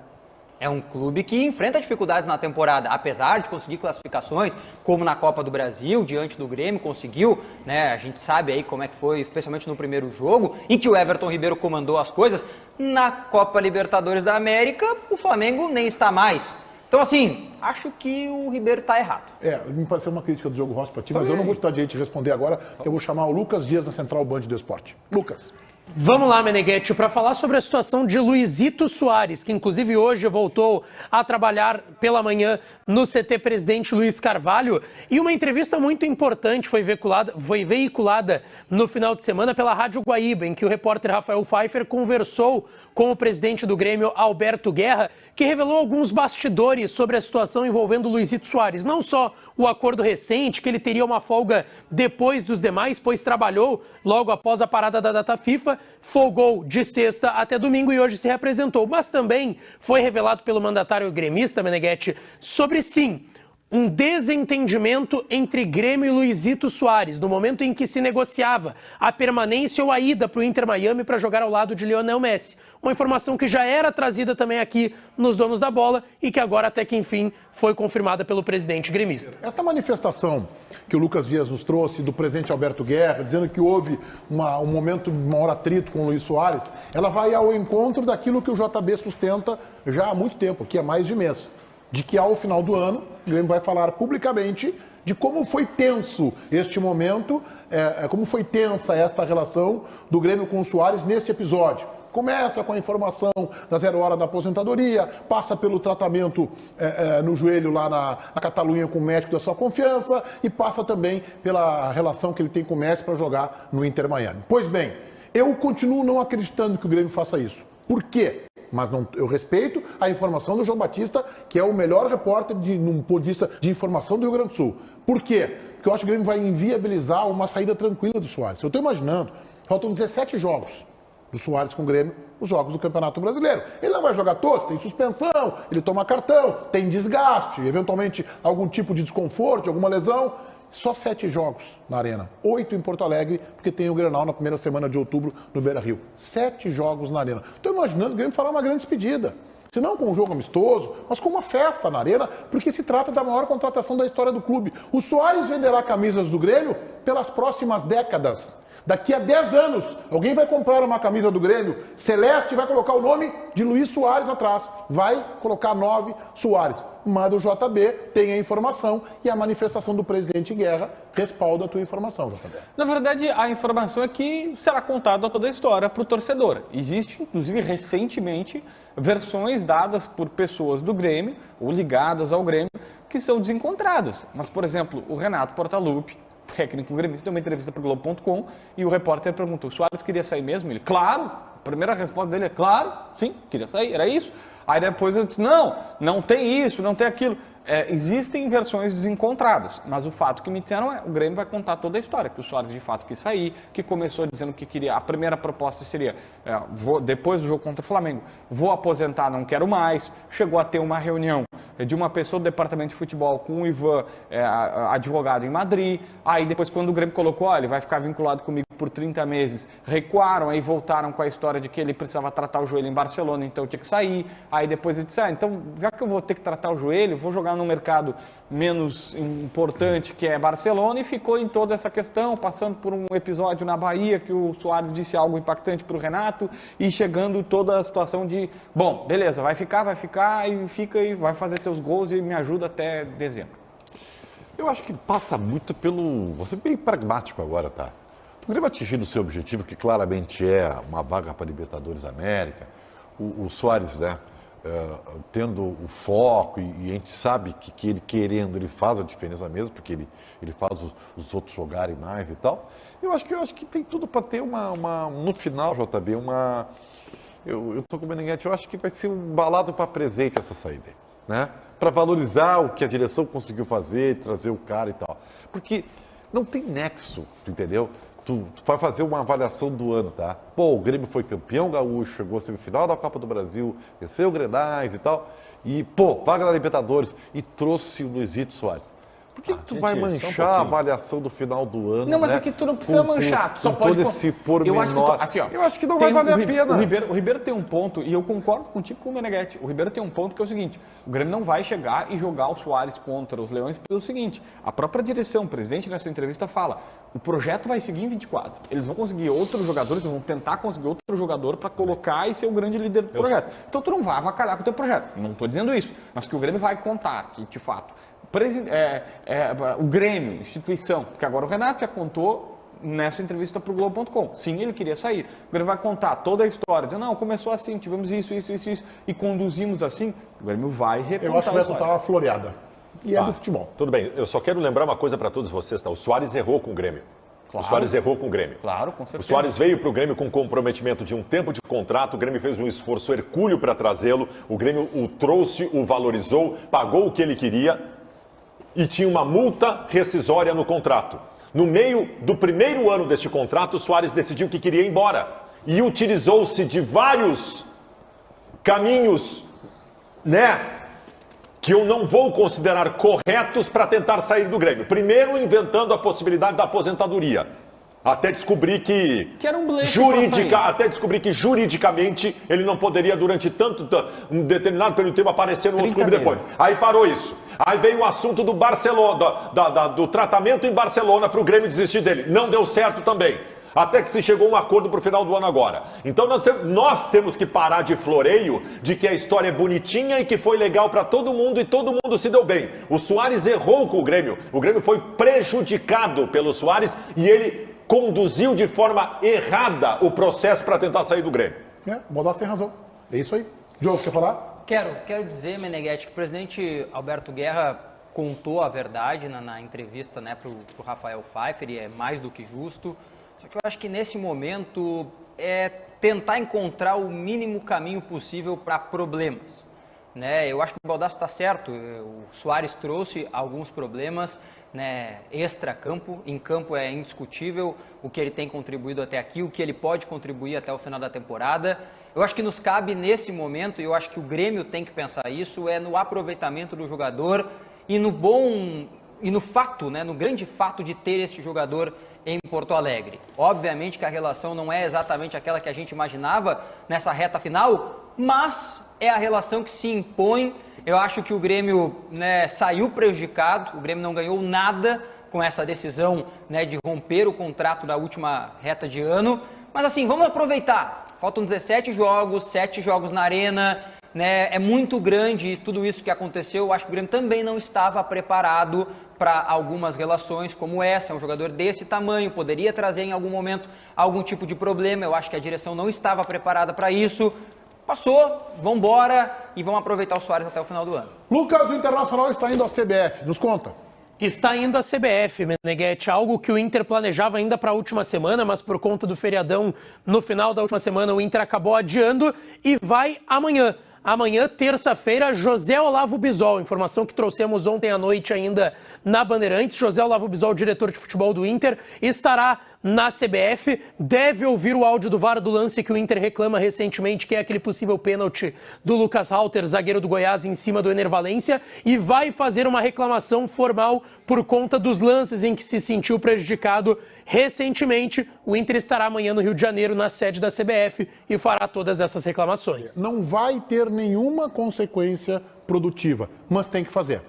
É um clube que enfrenta dificuldades na temporada, apesar de conseguir classificações, como na Copa do Brasil, diante do Grêmio, conseguiu, né? A gente sabe aí como é que foi, especialmente no primeiro jogo, em que o Everton Ribeiro comandou as coisas. Na Copa Libertadores da América, o Flamengo nem está mais. Então, assim, acho que o Ribeiro está errado. Me pareceu uma crítica do Diogo Rossi para ti, mas eu não vou te dar direito de responder agora, porque eu vou chamar o Lucas Dias na Central Band do Esporte. Lucas. Vamos lá, Meneghetti, para falar sobre a situação de Luizito Soares, que inclusive hoje voltou a trabalhar pela manhã no CT Presidente Luiz Carvalho. E uma entrevista muito importante foi veiculada no final de semana pela Rádio Guaíba, em que o repórter Rafael Pfeiffer conversou com o presidente do Grêmio, Alberto Guerra, que revelou alguns bastidores sobre a situação envolvendo Luizito Soares. Não só o acordo recente, que ele teria uma folga depois dos demais, pois trabalhou logo após a parada da data FIFA, folgou de sexta até domingo e hoje se reapresentou. Mas também foi revelado pelo mandatário gremista, Meneghetti, sobre sim um desentendimento entre Grêmio e Luizito Soares, no momento em que se negociava a permanência ou a ida para o Inter Miami para jogar ao lado de Lionel Messi. Uma informação que já era trazida também aqui nos Donos da Bola e que agora, até que enfim, foi confirmada pelo presidente gremista. Esta manifestação que o Lucas Dias nos trouxe do presidente Alberto Guerra, dizendo que houve um momento de maior atrito com o Luiz Soares, ela vai ao encontro daquilo que o JB sustenta já há muito tempo, aqui há mais de mês. De que ao final do ano, o Grêmio vai falar publicamente de como foi tenso este momento, como foi tensa esta relação do Grêmio com o Soares neste episódio. Começa com a informação da 0 hora da aposentadoria, passa pelo tratamento no joelho lá na Catalunha com o médico da sua confiança e passa também pela relação que ele tem com o Messi para jogar no Inter Miami. Pois bem, eu continuo não acreditando que o Grêmio faça isso. Por quê? Mas eu respeito a informação do João Batista, que é o melhor repórter num ponto de vista de informação do Rio Grande do Sul. Por quê? Porque eu acho que o Grêmio vai inviabilizar uma saída tranquila do Soares. Eu estou imaginando, faltam 17 jogos do Soares com o Grêmio, os jogos do Campeonato Brasileiro. Ele não vai jogar todos, tem suspensão, ele toma cartão, tem desgaste, eventualmente algum tipo de desconforto, alguma lesão. Só 7 jogos na Arena, 8 em Porto Alegre, porque tem o Grenal na primeira semana de outubro no Beira-Rio. 7 jogos na Arena. Estou imaginando o Grêmio fará uma grande despedida. Se não com um jogo amistoso, mas com uma festa na Arena, porque se trata da maior contratação da história do clube. O Soares venderá camisas do Grêmio pelas próximas décadas. Daqui a 10 anos, alguém vai comprar uma camisa do Grêmio celeste e vai colocar o nome de Luiz Soares atrás. Vai colocar 9 Soares. Mas o JB tem a informação e a manifestação do presidente Guerra respalda a tua informação, JB. Na verdade, a informação é que será contada toda a história para o torcedor. Existe, inclusive, recentemente, versões dadas por pessoas do Grêmio, ou ligadas ao Grêmio, que são desencontradas. Mas, por exemplo, o Renato Portaluppi, técnico gremista, deu uma entrevista para o Globo.com e o repórter perguntou, o Soares queria sair mesmo? Ele, claro. A primeira resposta dele é, claro, sim, queria sair, era isso. Aí depois ele disse, não tem isso, não tem aquilo. Existem versões desencontradas, mas o fato que me disseram o Grêmio vai contar toda a história, que o Soares de fato quis sair, que começou dizendo que queria, a primeira proposta seria, depois do jogo contra o Flamengo, vou aposentar, não quero mais, chegou a ter uma reunião de uma pessoa do departamento de futebol com o Ivan, advogado em Madrid, aí depois quando o Grêmio colocou, ele vai ficar vinculado comigo por 30 meses, recuaram, aí voltaram com a história de que ele precisava tratar o joelho em Barcelona, então tinha que sair, aí depois ele disse, então já que eu vou ter que tratar o joelho, vou jogar no mercado menos importante que é Barcelona, e ficou em toda essa questão, passando por um episódio na Bahia que o Soares disse algo impactante para o Renato e chegando toda a situação de, bom, beleza, vai ficar e fica e vai fazer teus gols e me ajuda até dezembro. Eu acho que passa muito pelo... Vou ser bem pragmático agora, tá? O Grêmio atingindo o seu objetivo, que claramente é uma vaga para a Libertadores América, o Soares, né, tendo o foco, e a gente sabe que ele querendo, ele faz a diferença mesmo, porque ele faz os outros jogarem mais e tal. Eu acho que tem tudo para ter no final, JB, eu tô com o Meneghetti, eu acho que vai ser um balado para presente essa saída, né? Para valorizar o que a direção conseguiu fazer, trazer o cara e tal. Porque não tem nexo, tu entendeu? Tu vai fazer uma avaliação do ano, tá? Pô, o Grêmio foi campeão gaúcho, chegou à semifinal da Copa do Brasil, venceu o Grenais e tal, e, pô, vaga na Libertadores, e trouxe o Luizito Soares. Por que tu vai manchar a avaliação do final do ano? Não, mas né? é que tu não precisa manchar, tu só pode... todo esse pormenor. Eu acho que não vai valer a pena. O Ribeiro tem um ponto, e eu concordo contigo com o Meneghetti. O Ribeiro tem um ponto que é o seguinte: o Grêmio não vai chegar e jogar o Soares contra os Leões pelo seguinte: a própria direção, o presidente nessa entrevista fala, o projeto vai seguir em 24. Eles vão conseguir outros jogadores, eles vão tentar conseguir outro jogador para colocar e ser o grande líder do projeto. Então tu não vai avacalhar com o teu projeto. Não estou dizendo isso, mas que o Grêmio vai contar que, de fato, o Grêmio, instituição, porque agora o Renato já contou nessa entrevista para o Globo.com. Sim, ele queria sair. O Grêmio vai contar toda a história, dizendo, não, começou assim, tivemos isso, e conduzimos assim. O Grêmio vai recontar. Eu acho que vai contar uma floreada. E é do futebol. Tudo bem, eu só quero lembrar uma coisa para todos vocês, tá? O Soares errou com o Grêmio. Claro. O Soares errou com o Grêmio. Claro, com certeza. O Soares veio para o Grêmio com comprometimento de um tempo de contrato, o Grêmio fez um esforço hercúleo para trazê-lo, o Grêmio o trouxe, o valorizou, pagou o que ele queria e tinha uma multa rescisória no contrato. No meio do primeiro ano deste contrato, o Soares decidiu que queria ir embora e utilizou-se de vários caminhos, né, que eu não vou considerar corretos para tentar sair do Grêmio. Primeiro, inventando a possibilidade da aposentadoria. Até descobrir que era um blefe até descobrir que juridicamente ele não poderia durante um determinado período de tempo aparecer no outro clube depois. Aí parou isso. Aí veio o assunto do Barcelona, do tratamento em Barcelona para o Grêmio desistir dele. Não deu certo também. Até que se chegou a um acordo para o final do ano agora. Então nós temos que parar de floreio de que a história é bonitinha e que foi legal para todo mundo e todo mundo se deu bem. O Soares errou com o Grêmio. O Grêmio foi prejudicado pelo Soares e ele conduziu de forma errada o processo para tentar sair do Grêmio. Baldassi tem razão. É isso aí. Diogo, quer falar? Quero dizer, Meneghetti, que o presidente Alberto Guerra contou a verdade na entrevista, né, para o Rafael Pfeiffer, e é mais do que justo. Só que eu acho que nesse momento é tentar encontrar o mínimo caminho possível para problemas, né? Eu acho que o Baldassi está certo, o Soares trouxe alguns problemas, né, extra-campo. Em campo é indiscutível o que ele tem contribuído até aqui, o que ele pode contribuir até o final da temporada. Eu acho que nos cabe nesse momento, e eu acho que o Grêmio tem que pensar isso, é no aproveitamento do jogador e no fato, né, no grande fato de ter esse jogador em Porto Alegre. Obviamente que a relação não é exatamente aquela que a gente imaginava nessa reta final, mas é a relação que se impõe. Eu acho que o Grêmio, né, saiu prejudicado, o Grêmio não ganhou nada com essa decisão, né, de romper o contrato da última reta de ano, mas assim, vamos aproveitar. Faltam 17 jogos, 7 jogos na arena, né, é muito grande tudo isso que aconteceu. Eu acho que o Grêmio também não estava preparado para algumas relações como essa. Um jogador desse tamanho poderia trazer em algum momento algum tipo de problema. Eu acho que a direção não estava preparada para isso. Passou, vamos embora e vamos aproveitar o Soares até o final do ano. Lucas, o Internacional está indo à CBF. Nos conta. Está indo à CBF, Meneghetti, algo que o Inter planejava ainda para a última semana, mas por conta do feriadão no final da última semana o Inter acabou adiando e vai amanhã. Amanhã, terça-feira, José Olavo Bisol, informação que trouxemos ontem à noite ainda na Bandeirantes. José Olavo Bisol, diretor de futebol do Inter, estará na CBF, deve ouvir o áudio do VAR do lance que o Inter reclama recentemente, que é aquele possível pênalti do Lucas Halter, zagueiro do Goiás, em cima do Ener Valencia, e vai fazer uma reclamação formal por conta dos lances em que se sentiu prejudicado recentemente. O Inter estará amanhã no Rio de Janeiro, na sede da CBF, e fará todas essas reclamações. Não vai ter nenhuma consequência produtiva, mas tem que fazer.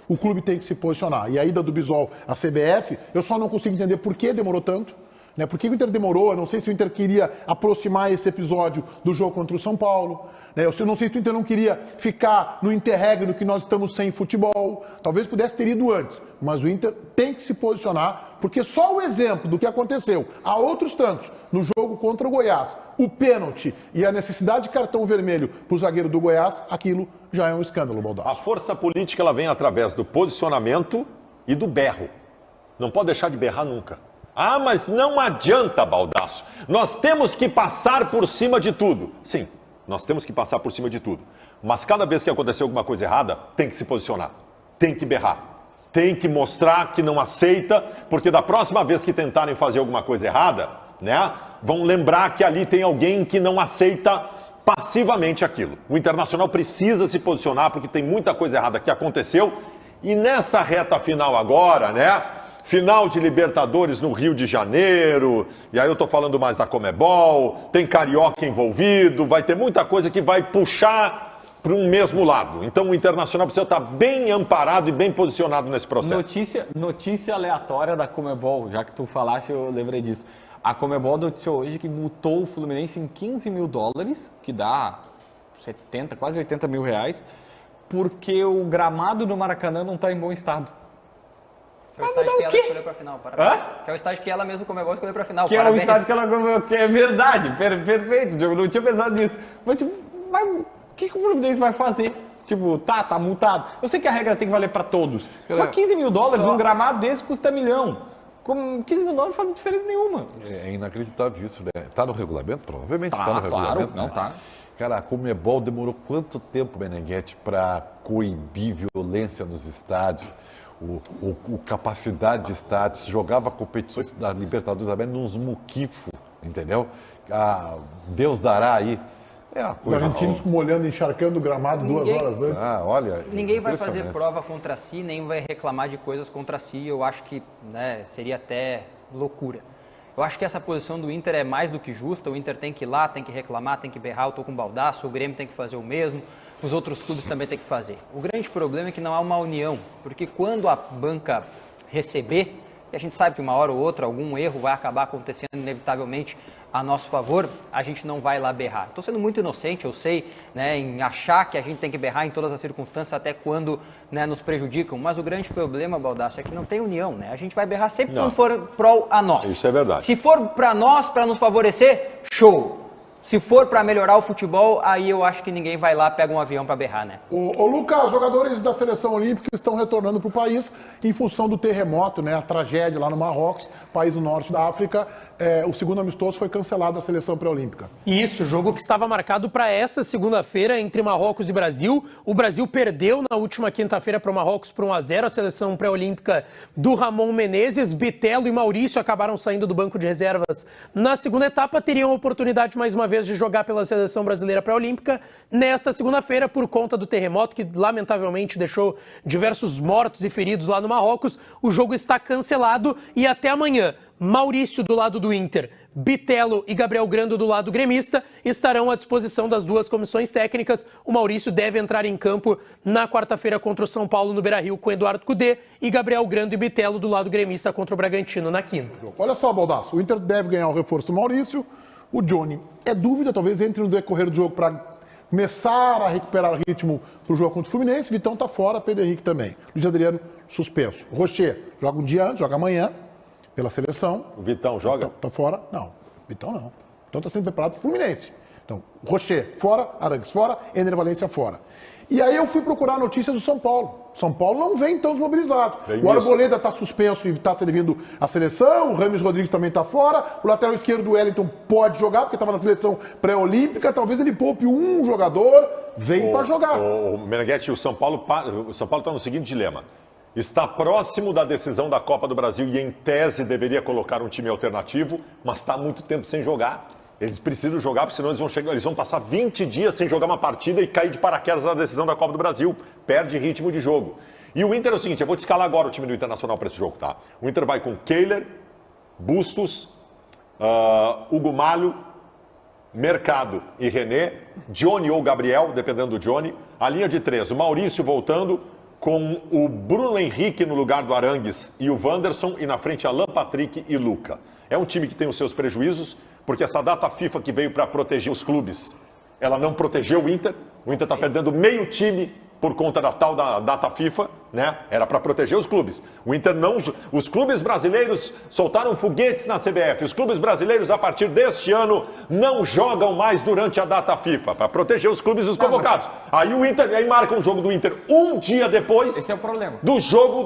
O clube tem que se posicionar. E a ida do Bisol à CBF, eu só não consigo entender por que demorou tanto. Né? Por que o Inter demorou? Eu não sei se o Inter queria aproximar esse episódio do jogo contra o São Paulo. Né? Eu não sei se o Inter não queria ficar no interregno que nós estamos sem futebol. Talvez pudesse ter ido antes. Mas o Inter tem que se posicionar, porque só o exemplo do que aconteceu há outros tantos no jogo contra o Goiás, o pênalti e a necessidade de cartão vermelho para o zagueiro do Goiás, aquilo já é um escândalo, Baldasso. A força política ela vem através do posicionamento e do berro. Não pode deixar de berrar nunca. Ah, mas não adianta, Baldasso. Nós temos que passar por cima de tudo. Sim, nós temos que passar por cima de tudo. Mas cada vez que acontecer alguma coisa errada, tem que se posicionar. Tem que berrar. Tem que mostrar que não aceita, porque da próxima vez que tentarem fazer alguma coisa errada, né, vão lembrar que ali tem alguém que não aceita passivamente aquilo. O Internacional precisa se posicionar, porque tem muita coisa errada que aconteceu. E nessa reta final agora, né? Final de Libertadores no Rio de Janeiro, e aí eu tô falando mais da Comebol, tem Carioca envolvido, vai ter muita coisa que vai puxar para um mesmo lado. Então o Internacional precisa estar bem amparado e bem posicionado nesse processo. Notícia aleatória da Comebol, já que tu falaste, eu lembrei disso. A Comebol noticiou hoje que multou o Fluminense em $15 mil, que dá 70, quase 80 mil reais, porque o gramado do Maracanã não está em bom estado. Que é o estágio que ela escolheu pra final, parabéns. Que é o estágio que ela mesma Comebol escolheu pra final, que parabéns. É o estágio que ela... Que é verdade, perfeito, Diogo, não tinha pensado nisso. Mas, tipo, o que o Fluminense vai fazer? Tipo, tá multado. Eu sei que a regra tem que valer pra todos. Mas $15 mil, um gramado desse custa $1 milhão. Com $15 mil não faz diferença nenhuma. É inacreditável isso, né? Tá no regulamento? Provavelmente está no regulamento. Claro, não tá. Cara, a Comebol demorou quanto tempo, Meneghetti, para coibir violência nos estádios? O capacidade de estádios, jogava competições da Libertadores também nos muquifos, entendeu? Deus dará aí. É uma coisa. Os argentinos molhando, encharcando o gramado 2 horas antes. Olha, ninguém vai fazer prova contra si, nem vai reclamar de coisas contra si. Eu acho que, né, seria até loucura. Eu acho que essa posição do Inter é mais do que justa. O Inter tem que ir lá, tem que reclamar, tem que berrar. Eu tô com Baldasso, o Grêmio tem que fazer o mesmo. Os outros clubes também têm que fazer. O grande problema é que não há uma união, porque quando a banca receber, e a gente sabe que uma hora ou outra algum erro vai acabar acontecendo inevitavelmente a nosso favor, a gente não vai lá berrar. Estou sendo muito inocente, eu sei, né, em achar que a gente tem que berrar em todas as circunstâncias, até quando, né, nos prejudicam, mas o grande problema, Baldasso, é que não tem união, né? A gente vai berrar sempre quando for prol a nós. Isso é verdade. Se for para nós, para nos favorecer, show! Se for para melhorar o futebol, aí eu acho que ninguém vai lá, pega um avião para berrar, né? Ô Lucas, jogadores da seleção olímpica estão retornando para o país em função do terremoto, né? A tragédia lá no Marrocos, país do norte da África. O segundo amistoso foi cancelado a seleção pré-olímpica. Isso, jogo que estava marcado para esta segunda-feira entre Marrocos e Brasil. O Brasil perdeu na última quinta-feira para o Marrocos por 1-0. A seleção pré-olímpica do Ramon Menezes, Bitelo e Maurício acabaram saindo do banco de reservas na segunda etapa. Teriam a oportunidade mais uma vez de jogar pela seleção brasileira pré-olímpica nesta segunda-feira por conta do terremoto que lamentavelmente deixou diversos mortos e feridos lá no Marrocos. O jogo está cancelado e até amanhã. Maurício do lado do Inter, Bitelo e Gabriel Grando do lado gremista estarão à disposição das duas comissões técnicas. O Maurício deve entrar em campo na quarta-feira contra o São Paulo no Beira-Rio com Eduardo Cudê e Gabriel Grando e Bitelo do lado gremista contra o Bragantino na quinta. Olha só, Baldasso, o Inter deve ganhar o reforço Maurício, o Johnny. É dúvida, talvez entre no decorrer do jogo para começar a recuperar ritmo para o jogo contra o Fluminense. Vitão tá fora, Pedro Henrique também. Luiz Adriano suspenso. Rocher joga um dia antes, joga amanhã. Pela seleção. O Vitão joga? Tá fora? Não. Vitão não. Vitão está sendo preparado para o Fluminense. Então, Rocher fora, Arangues fora, Ener Valencia fora. E aí eu fui procurar notícias do São Paulo. São Paulo não vem tão desmobilizado. O Arboleda está suspenso e está servindo a seleção. O Rames Rodrigues também está fora. O lateral esquerdo do Wellington pode jogar, porque estava na seleção pré-olímpica. Talvez ele poupe um jogador, vem para jogar. O Meneghetti, o São Paulo está no seguinte dilema. Está próximo da decisão da Copa do Brasil e, em tese, deveria colocar um time alternativo, mas está há muito tempo sem jogar. Eles precisam jogar, porque senão eles vão passar 20 dias sem jogar uma partida e cair de paraquedas na decisão da Copa do Brasil. Perde ritmo de jogo. E o Inter é o seguinte, eu vou te escalar agora o time do Internacional para esse jogo, tá? O Inter vai com Kehler, Bustos, Hugo Malho, Mercado e René, Johnny ou Gabriel, dependendo do Johnny. A linha de 3, o Maurício voltando, com o Bruno Henrique no lugar do Arangues e o Wanderson, e na frente Alan Patrick e Luca. É um time que tem os seus prejuízos, porque essa data FIFA que veio para proteger os clubes, ela não protegeu o Inter está perdendo meio time por conta da tal da data FIFA, né? Era para proteger os clubes. O Inter não... Os clubes brasileiros soltaram foguetes na CBF. Os clubes brasileiros, a partir deste ano, não jogam mais durante a data FIFA, para proteger os clubes dos convocados. Aí o Inter... Aí marca um jogo do Inter um dia depois... Esse é o problema. Do jogo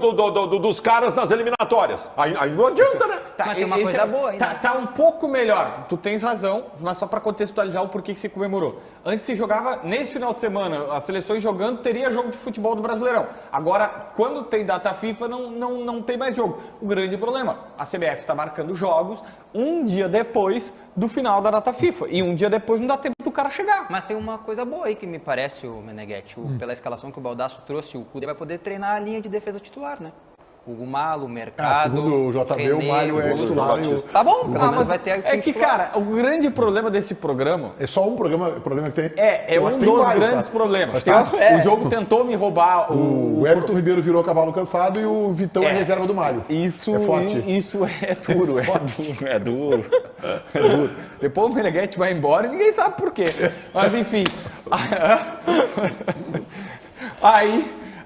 dos caras nas eliminatórias. Aí não adianta, né? Mas tem uma coisa boa ainda. Tá um pouco melhor. Tu tens razão, mas só para contextualizar o porquê que se comemorou. Antes se jogava, nesse final de semana, as seleções jogando, teria jogo de futebol do Brasileirão. Agora, quando tem data FIFA, não tem mais jogo. O grande problema, a CBF está marcando jogos um dia depois do final da data FIFA. E um dia depois não dá tempo do cara chegar. Mas tem uma coisa boa aí que me parece, o Meneghetti. Pela escalação que o Baldasso trouxe, o Cudê vai poder treinar a linha de defesa titular, né? O Malo, o Mercado... segundo o JB, René, o Mário é titular. Tá bom, mas vai ter... É que, cara, o grande problema desse programa... É só um problema que tem? É um dos grandes problemas. O Diogo tentou me roubar... O Everton Ribeiro virou cavalo cansado e o Vitão é reserva do Mário. Isso é forte. Isso é duro, é duro. Depois o Meneghetti vai embora e ninguém sabe por quê. Mas, enfim...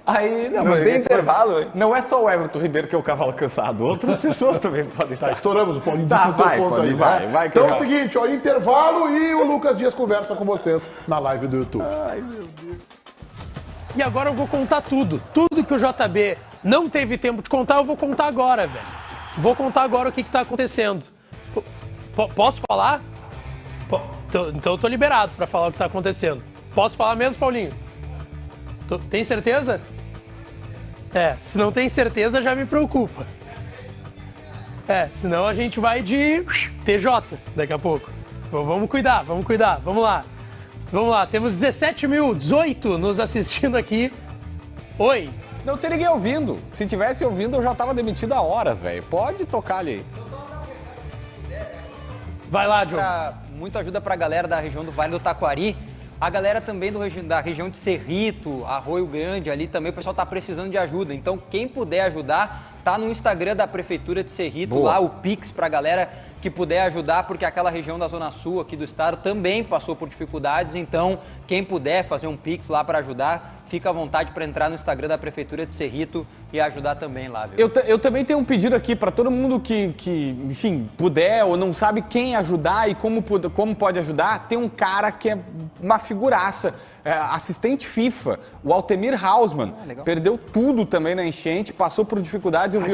Aí, não tem intervalo. Não é só o Everton Ribeiro que é o cavalo cansado, outras pessoas também podem estar. Estouramos o Paulinho disse no teu ponto aí, vai. Então é o seguinte, ó, intervalo e o Lucas Dias conversa com vocês na live do YouTube. Ai, meu Deus. E agora eu vou contar tudo. Tudo que o JB não teve tempo de contar, eu vou contar agora, velho. Vou contar agora o que tá acontecendo. Posso falar? Então eu tô liberado pra falar o que tá acontecendo. Posso falar mesmo, Paulinho? Tem certeza? Se não tem certeza, já me preocupa. Senão a gente vai de TJ daqui a pouco. Vamos cuidar, vamos lá, temos 18 nos assistindo aqui. Oi. Não tem ninguém ouvindo. Se tivesse ouvindo, eu já tava demitido há horas, velho. Pode tocar ali. Vai lá, Diogo. Muita ajuda pra galera da região do Vale do Taquari. A galera também da região de Cerrito, Arroio Grande, ali também o pessoal tá precisando de ajuda. Então, quem puder ajudar, tá no Instagram da Prefeitura de Cerrito, lá o Pix pra galera que puder ajudar, porque aquela região da Zona Sul aqui do estado também passou por dificuldades. Então, quem puder fazer um Pix lá para ajudar, fica à vontade para entrar no Instagram da Prefeitura de Cerrito e ajudar também lá, viu? Eu também tenho um pedido aqui para todo mundo que, enfim, puder ou não sabe quem ajudar e como pode ajudar. Tem um cara que é uma figuraça, assistente FIFA, o Altemir Hausmann, perdeu tudo também na enchente, passou por dificuldades. Eu vi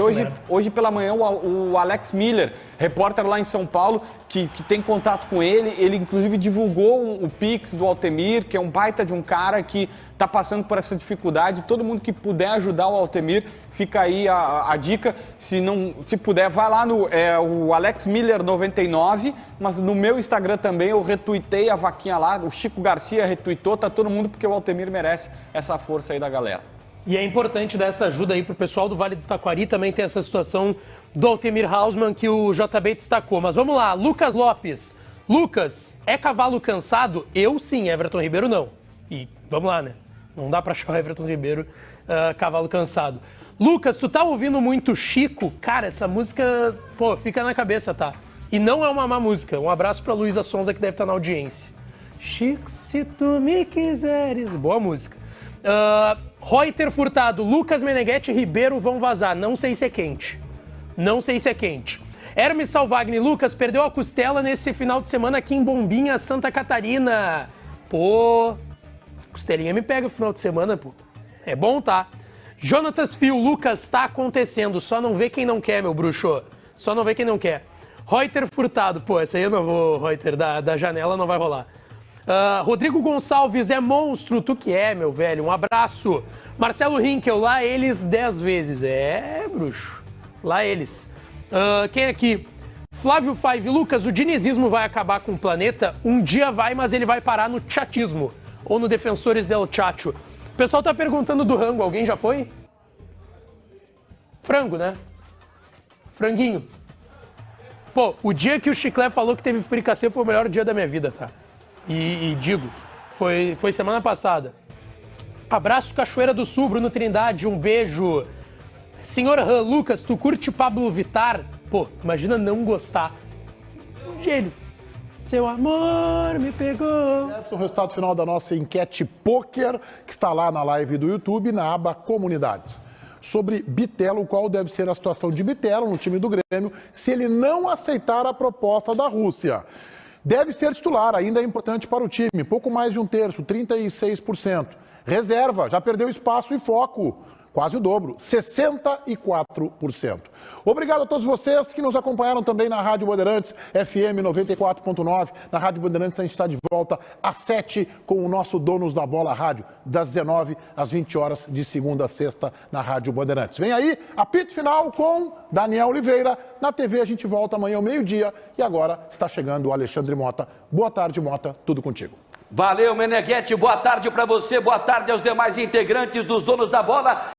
hoje pela manhã o Alex Miller, repórter lá em São Paulo, que tem contato com ele inclusive divulgou o Pix do Altemir, que é um baita de um cara que está passando por essa dificuldade. Todo mundo que puder ajudar o Altemir, fica aí a dica. Se puder, vai lá no o Alex Miller 99, mas no meu Instagram também eu retuitei a vaquinha lá, o Chico Garcia retuitou, tá todo mundo, porque o Altemir merece essa força aí da galera. E é importante dar essa ajuda aí pro pessoal do Vale do Taquari, também tem essa situação do Altemir Hausmann que o JB destacou. Mas vamos lá, Lucas Lopes. Lucas, é cavalo cansado? Eu sim, Everton Ribeiro não. E vamos lá, né? Não dá pra achar o Everton Ribeiro cavalo cansado. Lucas, tu tá ouvindo muito Chico? Cara, essa música, fica na cabeça, tá? E não é uma má música. Um abraço pra Luísa Sonza, que deve estar na audiência. Chico, se tu me quiseres. Boa música. Reuter Furtado, Lucas Meneghetti e Ribeiro vão vazar. Não sei se é quente. Hermes Salvagni, Lucas perdeu a costela nesse final de semana aqui em Bombinha, Santa Catarina. Costelinha me pega o final de semana, pô. É bom, tá? Jonatas Fio, Lucas, tá acontecendo. Só não vê quem não quer, meu bruxo. Só não vê quem não quer. Reuter Furtado, essa aí eu não vou, Reuter, da janela não vai rolar. Rodrigo Gonçalves, é monstro, tu que é, meu velho, um abraço. Marcelo Hinkel, lá eles 10 vezes. Bruxo. Lá eles. Quem aqui? Flávio Five, Lucas, o dinizismo vai acabar com o planeta? Um dia vai, mas ele vai parar no chatismo. Ou no Defensores del Chacho. O pessoal tá perguntando do rango, alguém já foi? Frango, né? Franguinho. O dia que o Chiclé falou que teve fricassê foi o melhor dia da minha vida, tá? E digo, foi semana passada. Abraço, Cachoeira do Sul, Bruno Trindade, um beijo. Senhor Han, Lucas, tu curte Pablo Vittar? Pô, imagina não gostar. Gênio. Seu amor me pegou. Esse é o resultado final da nossa enquete Poker, que está lá na live do YouTube, na aba Comunidades. Sobre Bitelo, qual deve ser a situação de Bitelo no time do Grêmio se ele não aceitar a proposta da Rússia. Deve ser titular, ainda é importante para o time, pouco mais de um terço, 36%. Reserva, já perdeu espaço e foco, quase o dobro, 64%. Obrigado a todos vocês que nos acompanharam também na Rádio Bandeirantes, FM 94.9. Na Rádio Bandeirantes a gente está de volta às 7 com o nosso Donos da Bola Rádio, das 19 às 20 horas, de segunda a sexta, na Rádio Bandeirantes. Vem aí, apito final com Daniel Oliveira. Na TV a gente volta amanhã ao meio-dia e agora está chegando o Alexandre Mota. Boa tarde, Mota, tudo contigo. Valeu, Meneghetti, boa tarde para você, boa tarde aos demais integrantes dos Donos da Bola.